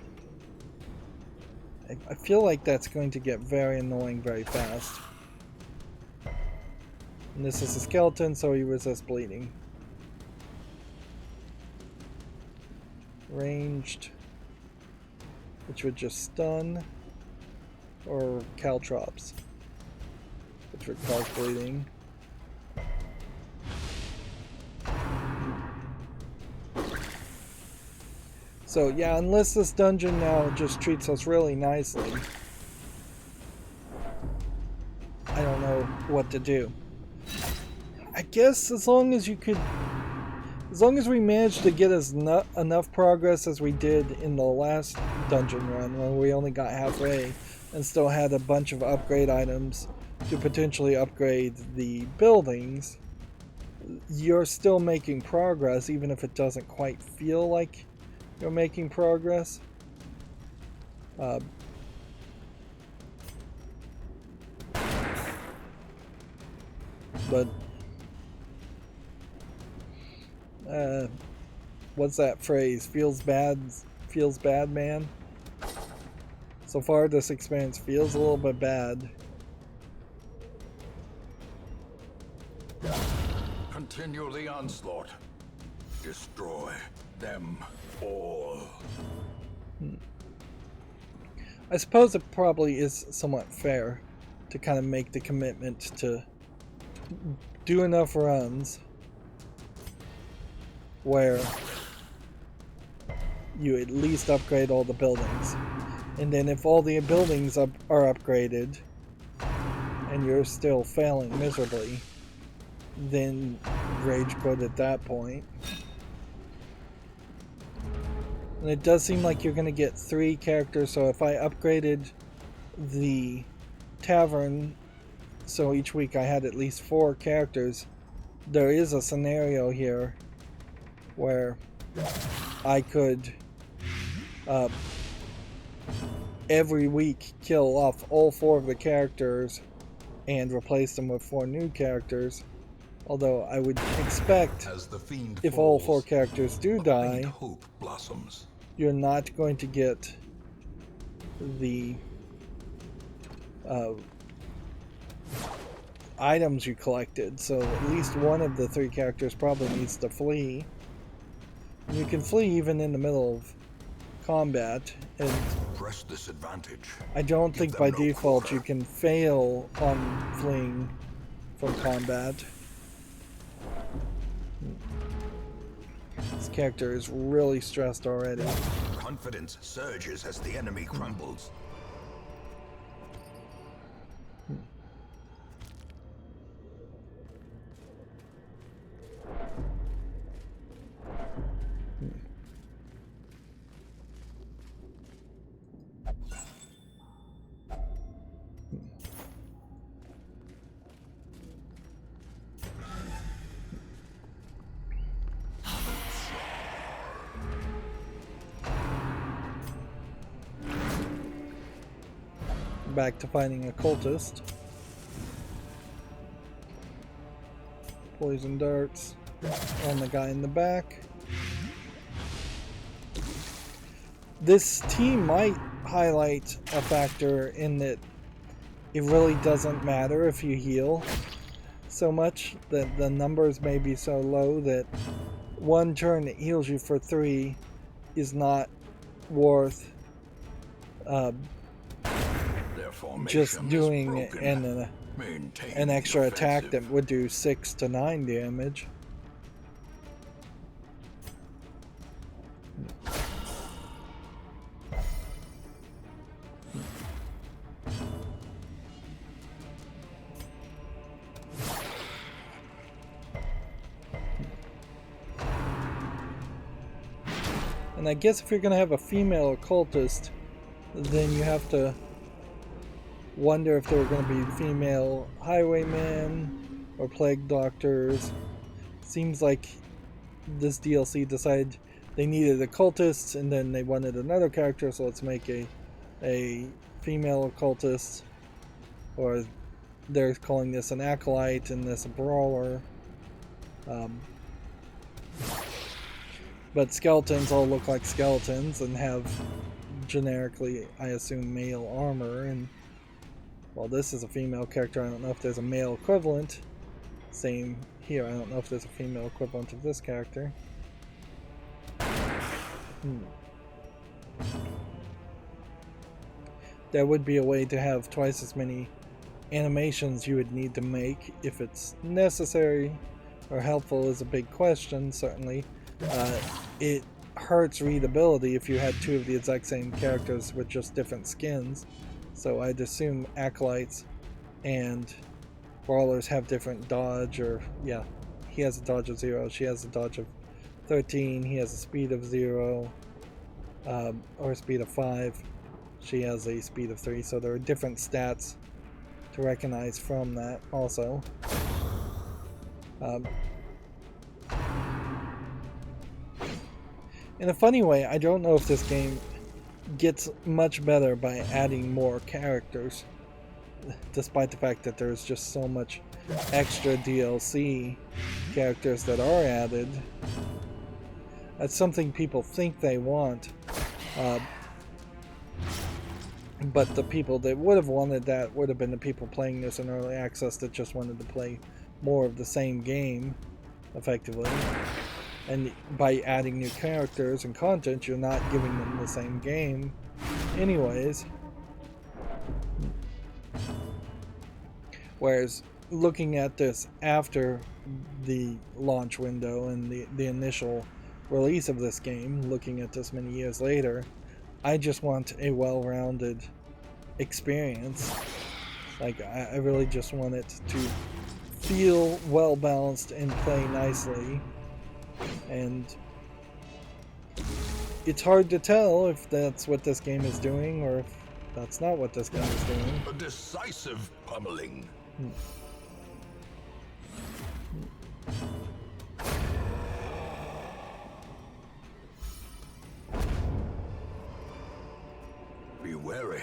I feel like that's going to get very annoying very fast. And this is a skeleton, so he resists bleeding. Ranged, which would just stun, or caltrops, which would cause bleeding. So yeah, unless this dungeon now just treats us really nicely, I don't know what to do. I guess as long as we manage to get enough progress as we did in the last dungeon run, where we only got halfway and still had a bunch of upgrade items to potentially upgrade the buildings, you're still making progress, even if it doesn't quite feel like you're making progress. But what's that phrase? Feels bad, man. So far, this experience feels a little bit bad. Continue the onslaught. Destroy them all. I suppose it probably is somewhat fair to kind of make the commitment to do enough runs where you at least upgrade all the buildings. And then if all the buildings are upgraded and you're still failing miserably, then rage quit at that point. And it does seem like you're going to get 3 characters, so if I upgraded the tavern so each week I had at least 4 characters, there is a scenario here where I could every week kill off all 4 of the characters and replace them with 4 new characters. Although I would expect if all 4 characters do die, hope blossoms. You're not going to get the items you collected. So at least one of the 3 characters probably needs to flee. You can flee even in the middle of combat, and press this advantage. I don't think by default you can fail on fleeing from combat. This character is really stressed already. Confidence surges as the enemy crumbles. Back to finding a cultist. Poison darts on the guy in the back. This team might highlight a factor in that it really doesn't matter if you heal so much, that the numbers may be so low that one turn that heals you for 3 is not worth just doing an extra attack that would do 6 to 9 damage. And I guess if you're going to have a female occultist, then you have to wonder if there are going to be female highwaymen or plague doctors. Seems like this DLC decided they needed occultists, and then they wanted another character, so let's make a female occultist. Or they're calling this an acolyte and this a brawler. But skeletons all look like skeletons and have generically, I assume, male armor. And well, this is a female character. I don't know if there's a male equivalent. Same here. I don't know if there's a female equivalent of this character. There would be a way to have twice as many animations you would need to make. If it's necessary or helpful is a big question, certainly. It hurts readability if you had 2 of the exact same characters with just different skins. So I'd assume acolytes and brawlers have different dodge, or yeah, he has a dodge of 0, she has a dodge of 13, he has a speed of 0, or a speed of 5, she has a speed of 3, so there are different stats to recognize from that also. In a funny way, I don't know if this game gets much better by adding more characters, despite the fact that there's just so much extra DLC characters that are added. That's something people think they want, but the people that would have wanted that would have been the people playing this in early access that just wanted to play more of the same game, effectively. And by adding new characters and content, you're not giving them the same game anyways. Whereas looking at this after the launch window and the initial release of this game, looking at this many years later, I just want a well-rounded experience. Like, I really just want it to feel well-balanced and play nicely. And it's hard to tell if that's what this game is doing or if that's not what this game is doing. A decisive pummeling. Be wary.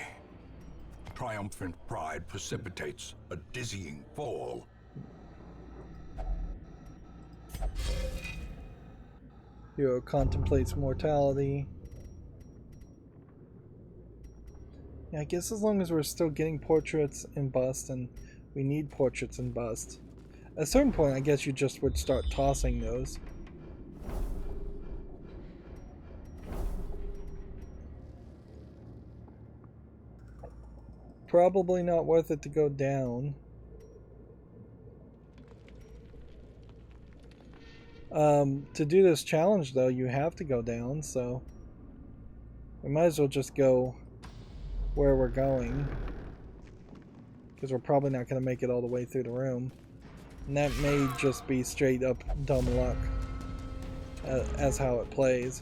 Triumphant pride precipitates a dizzying fall. Hero contemplates mortality. Yeah, I guess as long as we're still getting portraits and bust, and we need portraits and bust. At a certain point, I guess you just would start tossing those. Probably not worth it to go down. To do this challenge, though, you have to go down, so we might as well just go where we're going, because we're probably not going to make it all the way through the room, and that may just be straight up dumb luck as how it plays.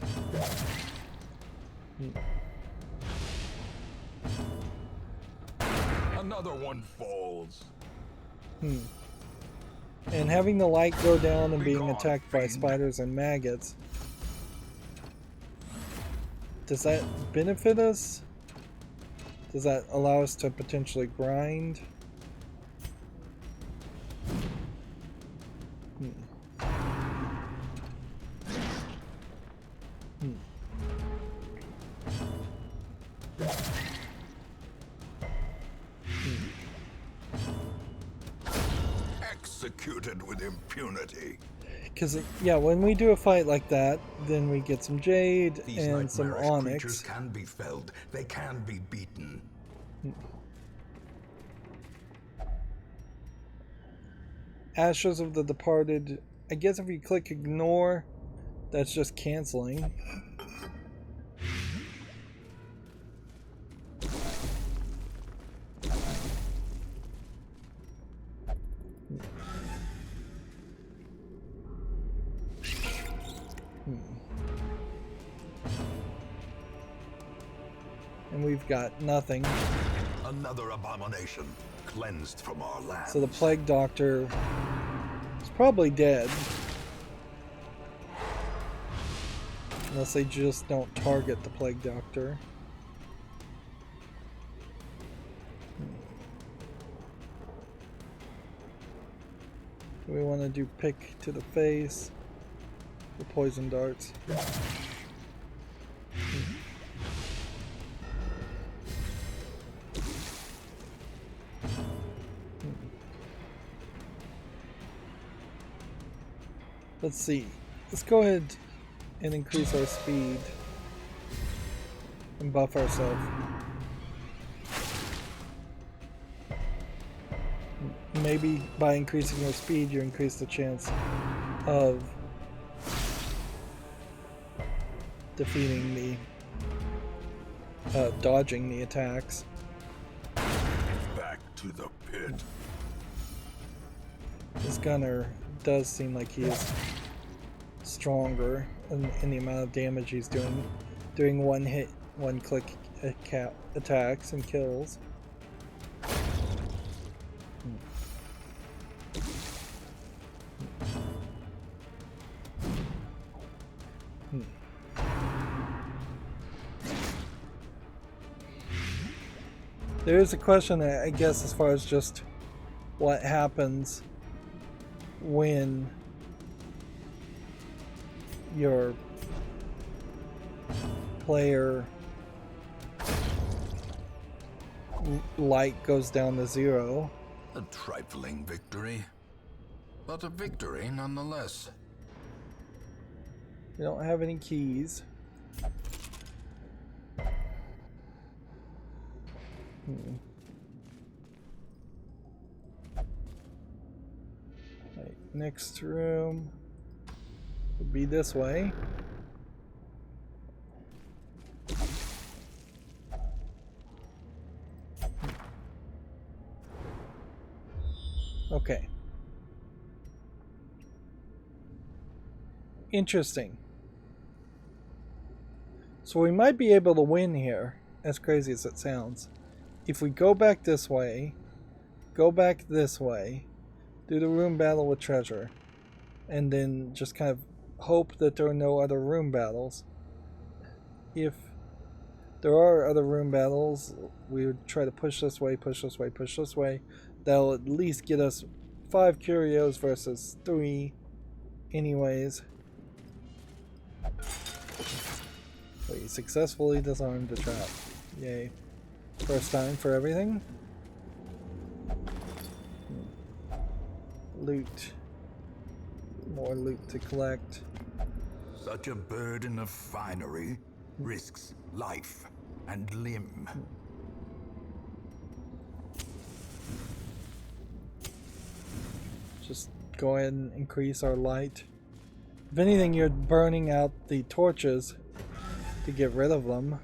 Another one falls. And having the light go down and being attacked by spiders and maggots, does that benefit us? Does that allow us to potentially grind? Executed with impunity. Because, yeah, when we do a fight like that, then we get some jade These and some nightmarish creatures onyx. can be felled. They can be beaten. Ashes of the Departed. I guess if you click ignore, that's just canceling. And we've got nothing. Another abomination cleansed from our land. So the Plague Doctor is probably dead. Unless they just don't target the Plague Doctor. Do we want to do pick to the face? The poison darts. Let's see. Let's go ahead and increase our speed and buff ourselves. Maybe by increasing your speed, you increase the chance of defeating the dodging the attacks. Back to the pit. This gunner does seem like he is stronger in the amount of damage he's doing one hit, one click attacks and kills. There is a question, I guess, as far as just what happens when your player light goes down to 0. A trifling victory, but a victory nonetheless. We don't have any keys. Right, next room would be this way. Okay. Interesting. So we might be able to win here, as crazy as it sounds. If we go back this way, go back this way, do the room battle with treasure, and then just kind of hope that there are no other room battles. If there are other room battles, we would try to push this way, push this way, push this way. That'll at least get us 5 curios versus 3 anyways. We successfully disarmed the trap. Yay. First time for everything. Loot. More loot to collect. Such a burden of finery risks life and limb. Just go ahead and increase our light. If anything, you're burning out the torches to get rid of them.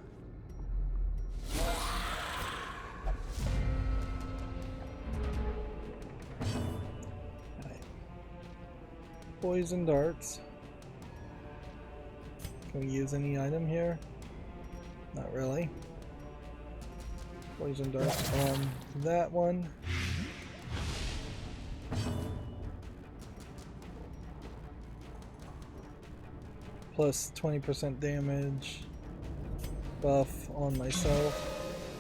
Poison darts. Can we use any item here? Not really. Poison darts on that one. Plus 20% damage. Buff on myself.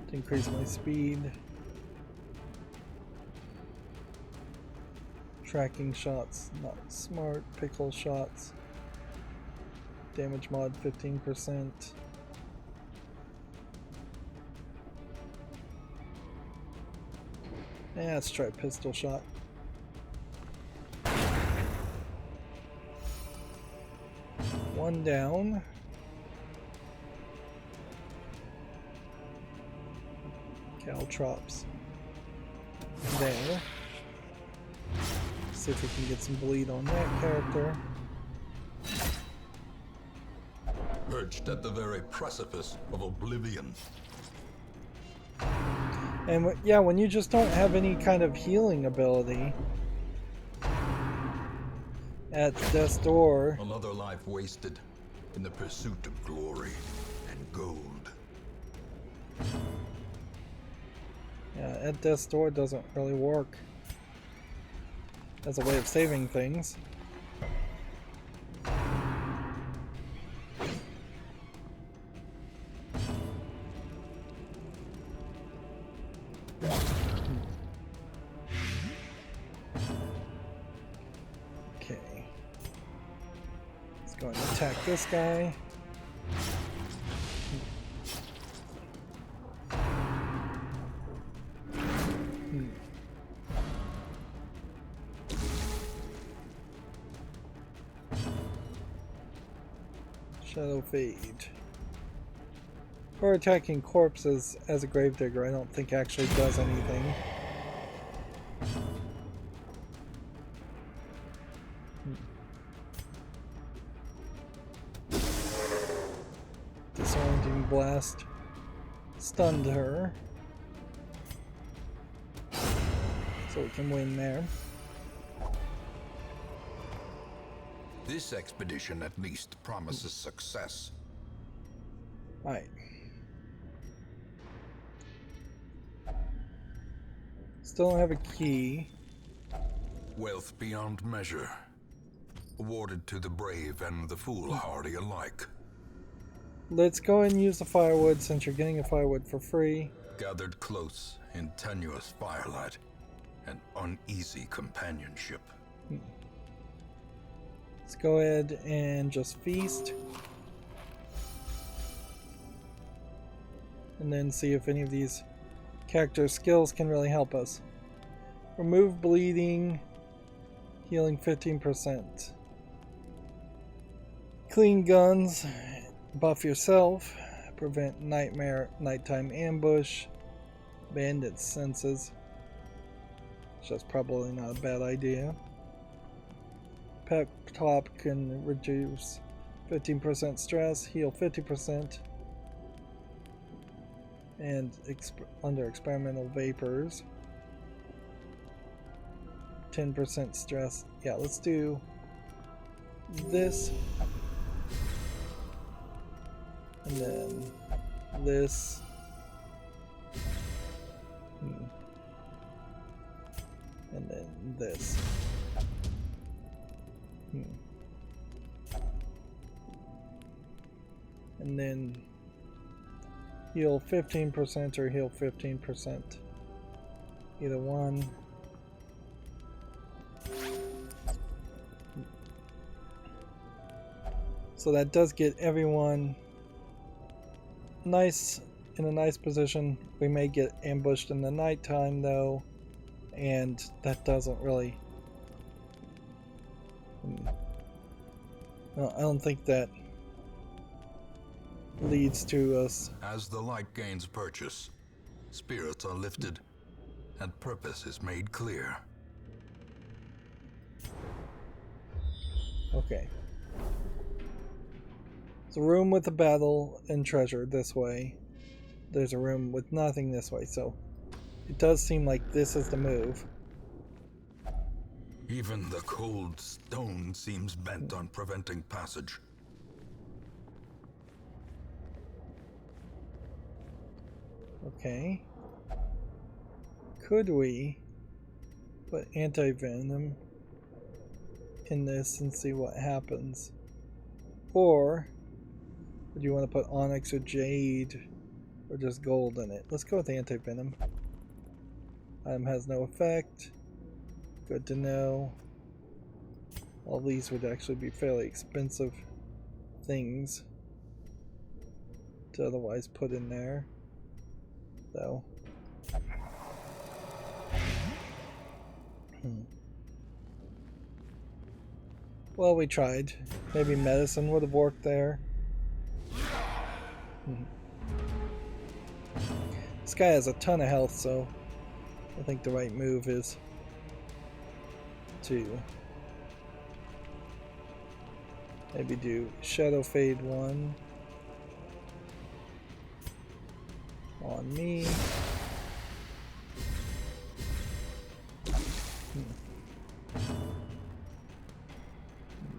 To increase my speed. Tracking shots, not smart. Pickle shots. Damage mod 15%. Yeah, let's try pistol shot. One down. Caltrops. There. See if we can get some bleed on that character. Perched at the very precipice of oblivion. And yeah, when you just don't have any kind of healing ability at death's door. Another life wasted in the pursuit of glory and gold. Yeah, at death's door doesn't really work as a way of saving things. Okay. Let's go and attack this guy. Shadow Fade. Or attacking corpses as a gravedigger, I don't think actually does anything. Disorienting blast stunned her. So we can win there. This expedition at least promises success. Alright. Still don't have a key. Wealth beyond measure, awarded to the brave and the foolhardy alike. Let's go and use the firewood since you're getting the firewood for free. Gathered close in tenuous firelight and uneasy companionship. Let's go ahead and just feast. And then see if any of these character skills can really help us. Remove bleeding, healing 15%. Clean guns, buff yourself, prevent nighttime ambush, bandit senses. Which is probably not a bad idea. Pep Top can reduce 15% stress, heal 50%, and under experimental vapors, 10% stress. Yeah, let's do this, and then this, and then this. And then heal 15% or heal 15%. Either one. So that does get everyone nice in a nice position. We may get ambushed in the nighttime though, and that doesn't really well, I don't think that leads to us. As the light gains purchase, spirits are lifted and purpose is made clear. Okay. There's a room with a battle and treasure this way. There's a room with nothing this way, so it does seem like this is the move. Even the cold stone seems bent on preventing passage. Okay. Could we put anti-venom in this and see what happens? Or would you want to put onyx or jade or just gold in it? Let's go with anti-venom. Item has no effect. Good to know. All these would actually be fairly expensive things to otherwise put in there, though. Well, we tried. Maybe medicine would have worked there. This guy has a ton of health, so I think the right move is to maybe do Shadow Fade 1 on me.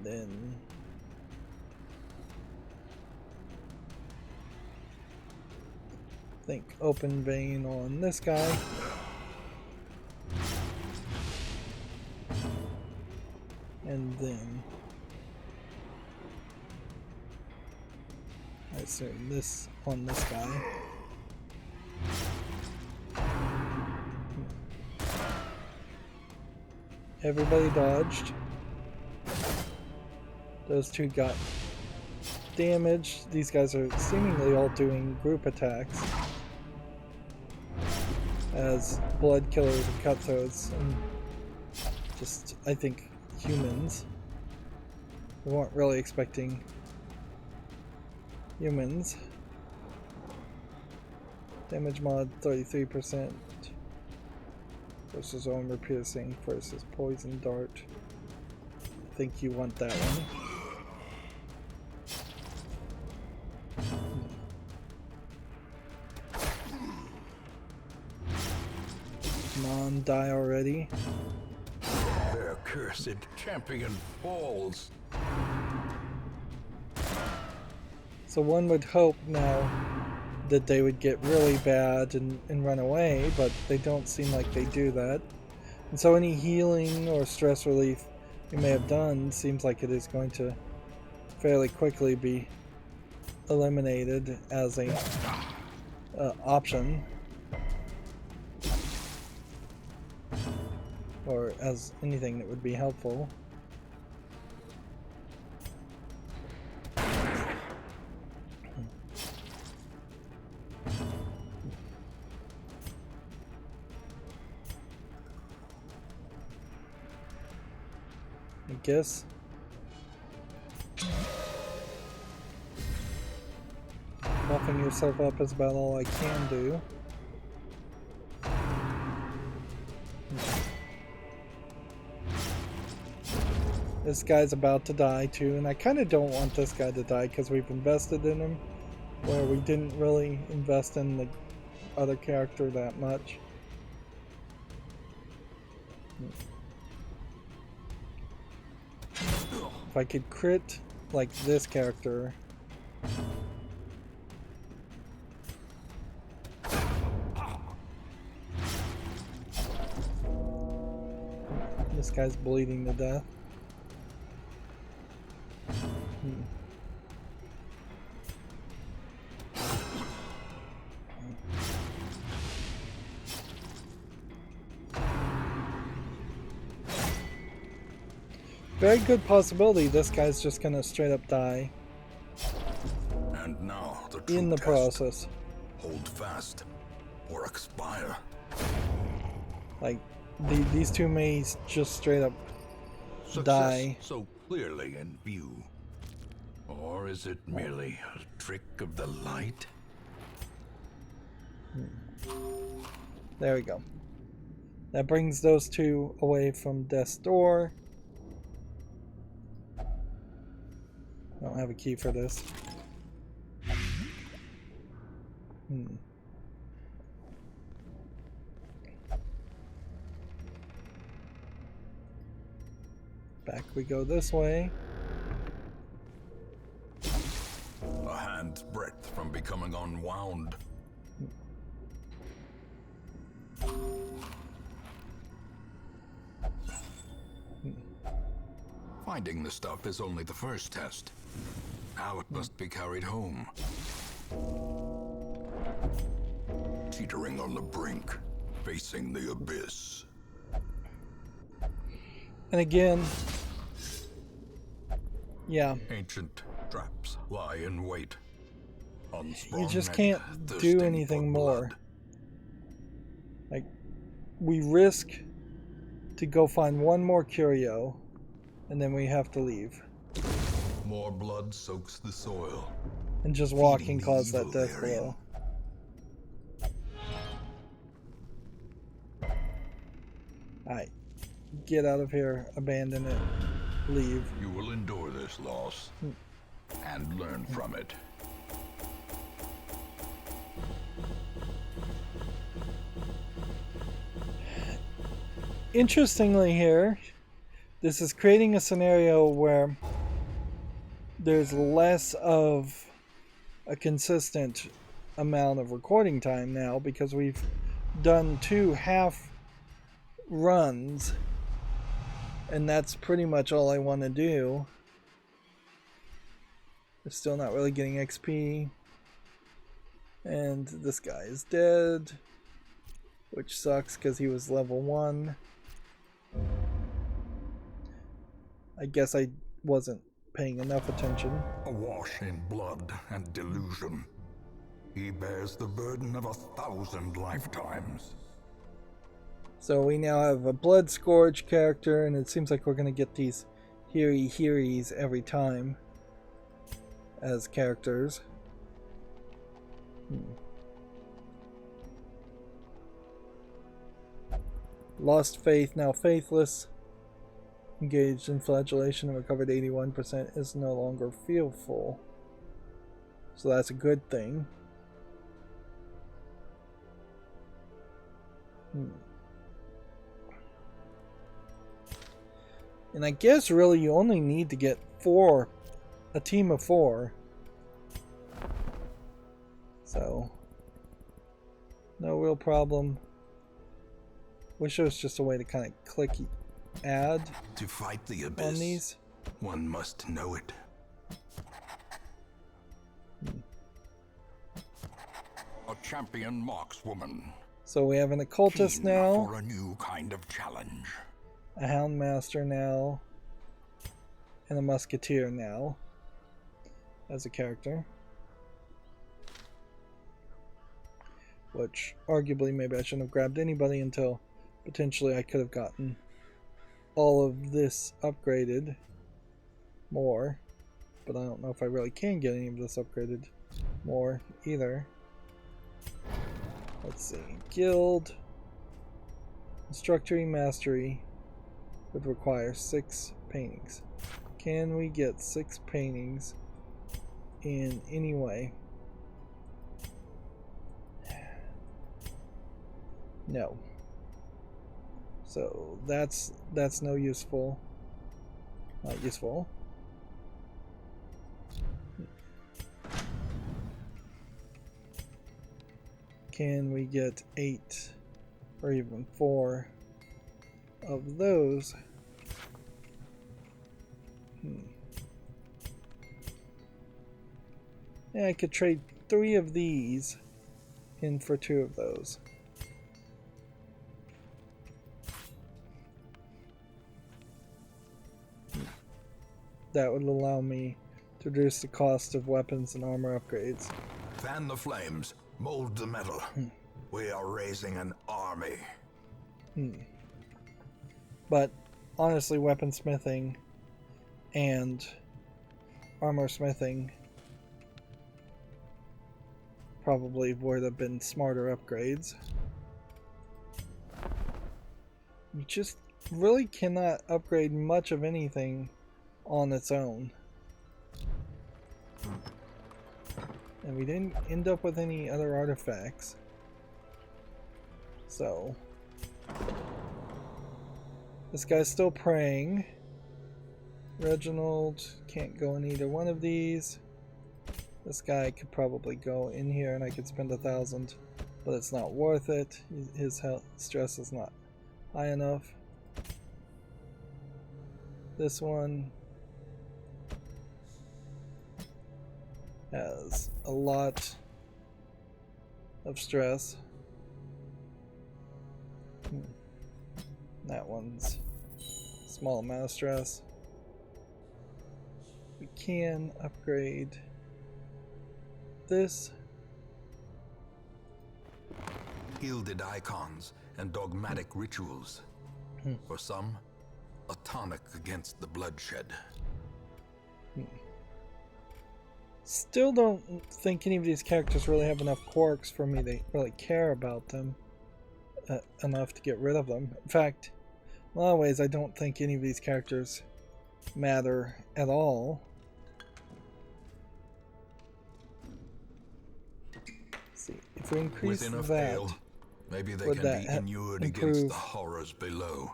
Then I think Open Vein on this guy. And then I assume this on this guy. Everybody dodged. Those two got damaged. These guys are seemingly all doing group attacks as blood killers and cutthroats, and just, I think, humans. We weren't really expecting humans. Damage mod 33% versus armor piercing versus poison dart. I think you want that one. Come on, die already. Their cursed champion falls. So one would hope now that they would get really bad and run away, but they don't seem like they do that. And so any healing or stress relief you may have done seems like it is going to fairly quickly be eliminated as a option, or as anything that would be helpful. I guess buffing yourself up is about all I can do. This guy's about to die too, and I kind of don't want this guy to die because we've invested in him, where we didn't really invest in the other character that much. If I could crit like this character, this guy's bleeding to death. Very good possibility this guy's just gonna straight up die. And now the true In the test. process. Hold fast or expire. Like, these two may just straight up Success die. so clearly in view. Or is it merely a trick of the light? There we go. That brings those two away from death's door. I don't have a key for this. Back we go this way. A hand's breadth from becoming unwound. Finding the stuff is only the first test. Now it must be carried home. Teetering on the brink, facing the abyss. And again, yeah, Ancient traps lie in wait. you just can't do anything more. Like, we risk to go find one more curio, and then we have to leave. More blood soaks the soil. And just feeding walking the caused that evil death therein. blow. Alright. Get out of here. Abandon it. Leave. You will endure this loss and learn from it. Interestingly here, this is creating a scenario where there's less of a consistent amount of recording time now because we've done 2 half runs, and that's pretty much all I want to do. We're still not really getting XP, and this guy is dead, which sucks because he was level 1. I guess I wasn't paying enough attention. Awash in blood and delusion, he bears the burden of 1,000 lifetimes. So we now have a Blood Scourge character, and it seems like we're going to get these Heeries every time as characters. Lost faith, now faithless. Engaged in flagellation and recovered 81%, is no longer fearful. So that's a good thing. And I guess really you only need to get 4, a team of 4. So, no real problem. Wish there was just a way to kind of click add To fight the on abyss, these. one must know it. A champion markswoman. So we have an occultist Keen now, for a new kind of challenge. a houndmaster now, and a musketeer now as a character. Which arguably maybe I shouldn't have grabbed anybody until potentially I could have gotten all of this upgraded more, but I don't know if I really can get any of this upgraded more either. Let's see, guild instructory mastery would require 6 paintings. Can we get 6 paintings in any way? No. So that's no useful. Not useful. Can we get 8 or even 4 of those? Yeah, I could trade 3 of these in for 2 of those. That would allow me to reduce the cost of weapons and armor upgrades. Fan the flames, mold the metal. We are raising an army. But honestly, weaponsmithing and armor smithing probably would have been smarter upgrades. You just really cannot upgrade much of anything on its own. And we didn't end up with any other artifacts. So this guy's still praying. Reginald can't go in either one of these. This guy could probably go in here and I could spend 1,000, but it's not worth it. His health stress is not high enough. This one has a lot of stress. That one's small amount of stress. We can upgrade this. Gilded icons and dogmatic rituals. For some, a tonic against the bloodshed. Still don't think any of these characters really have enough quirks for me to really care about them enough to get rid of them. In fact, in a lot of ways, I don't think any of these characters matter at all. Let's see, if we increase With enough that, ale, maybe they would can that be inured against improve the horrors below.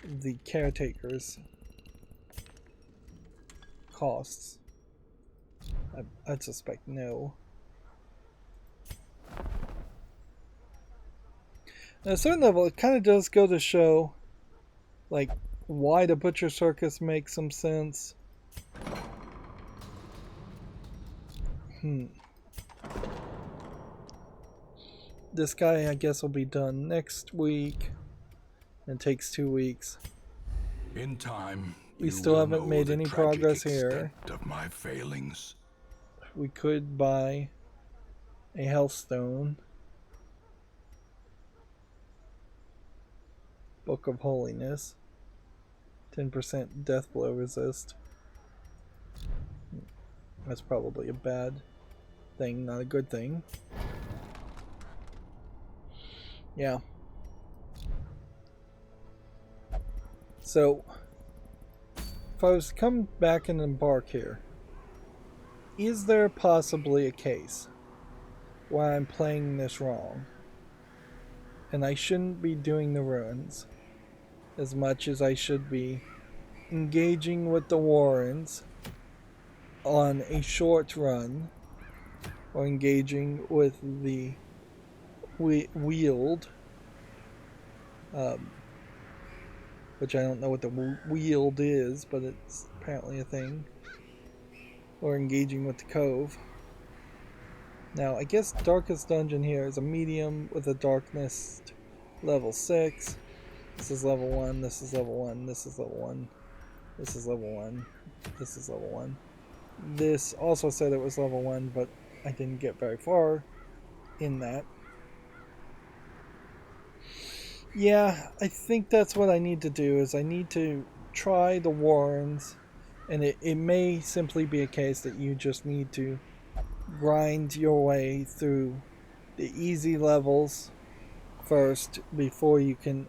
the caretakers' costs? I'd suspect no. At a certain level, it kind of does go to show, like, why the Butcher Circus makes some sense. This guy, I guess, will be done next week. It takes 2 weeks. In time, We you still will haven't know made the any tragic progress here. extent of my failings. We could buy a health stone. Book of Holiness. 10% death blow resist. That's probably a bad thing, not a good thing. Yeah. So, if I was to come back and embark here, is there possibly a case where I'm playing this wrong and I shouldn't be doing the ruins as much as I should be engaging with the Warrens on a short run, or engaging with the Wield, which I don't know what the Wield is, but it's apparently a thing, or engaging with the Cove. Now, I guess Darkest Dungeon here is a medium with a darkness level 6. This is level 1, this is level 1, this is level 1, this is level 1, this is level 1. This also said it was level 1, but I didn't get very far in that. Yeah, I think that's what I need to do, is I need to try the Warrens, and it may simply be a case that you just need to grind your way through the easy levels first before you can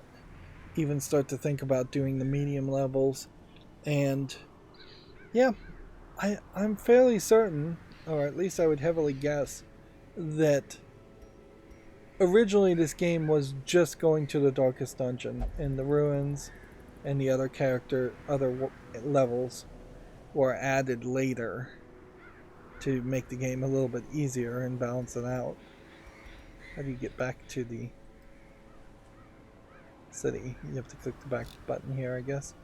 even start to think about doing the medium levels. And yeah, I'm fairly certain, or at least I would heavily guess, that originally this game was just going to the Darkest Dungeon, and the ruins and the other levels were added later to make the game a little bit easier and balance it out. How do you get back to the city? You have to click the back button here, I guess.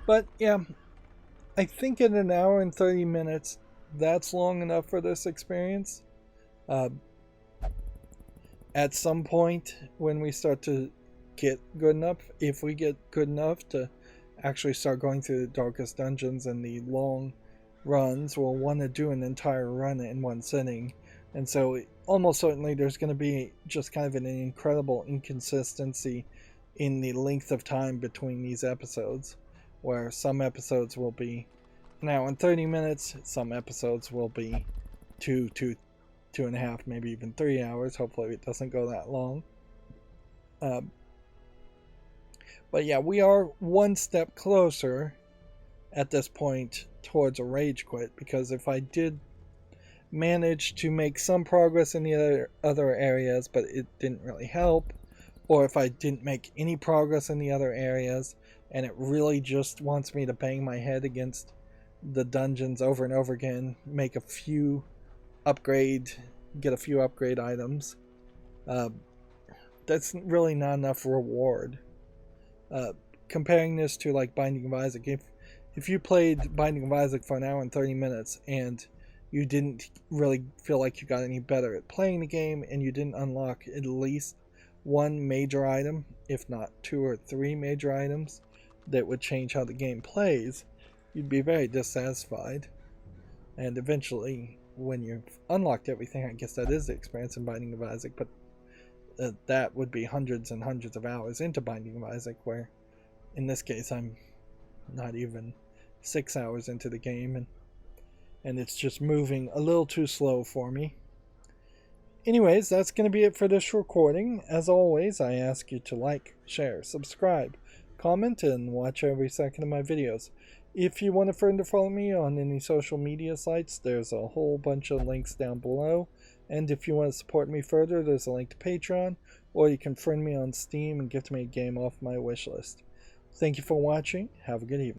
But yeah, I think in an hour and 30 minutes, that's long enough for this experience. At some point when we start to get good enough, if we get good enough to actually start going through the Darkest Dungeons and the long runs, we'll want to do an entire run in one sitting. And so almost certainly there's going to be just kind of an incredible inconsistency in the length of time between these episodes, where some episodes will be an hour and 30 minutes, some episodes will be 2.5, maybe even 3 hours. Hopefully it doesn't go that long. But yeah, we are one step closer at this point towards a rage quit, because if I did manage to make some progress in the other areas, but it didn't really help, or if I didn't make any progress in the other areas, and it really just wants me to bang my head against the dungeons over and over again, make a few get a few upgrade items, that's really not enough reward. Comparing this to like Binding of Isaac, if you played Binding of Isaac for an hour and 30 minutes and you didn't really feel like you got any better at playing the game, and you didn't unlock at least one major item, if not 2 or 3 major items that would change how the game plays, you'd be very dissatisfied. And eventually, when you've unlocked everything, I guess that is the experience in Binding of Isaac, but that would be hundreds and hundreds of hours into Binding of Isaac, where in this case I'm not even 6 hours into the game, and it's just moving a little too slow for me. Anyways, that's going to be it for this recording. As always, I ask you to like, share, subscribe, comment, and watch every second of my videos. If you want a friend to follow me on any social media sites, there's a whole bunch of links down below. And if you want to support me further, there's a link to Patreon, or you can friend me on Steam and gift me a game off my wishlist. Thank you for watching. Have a good evening.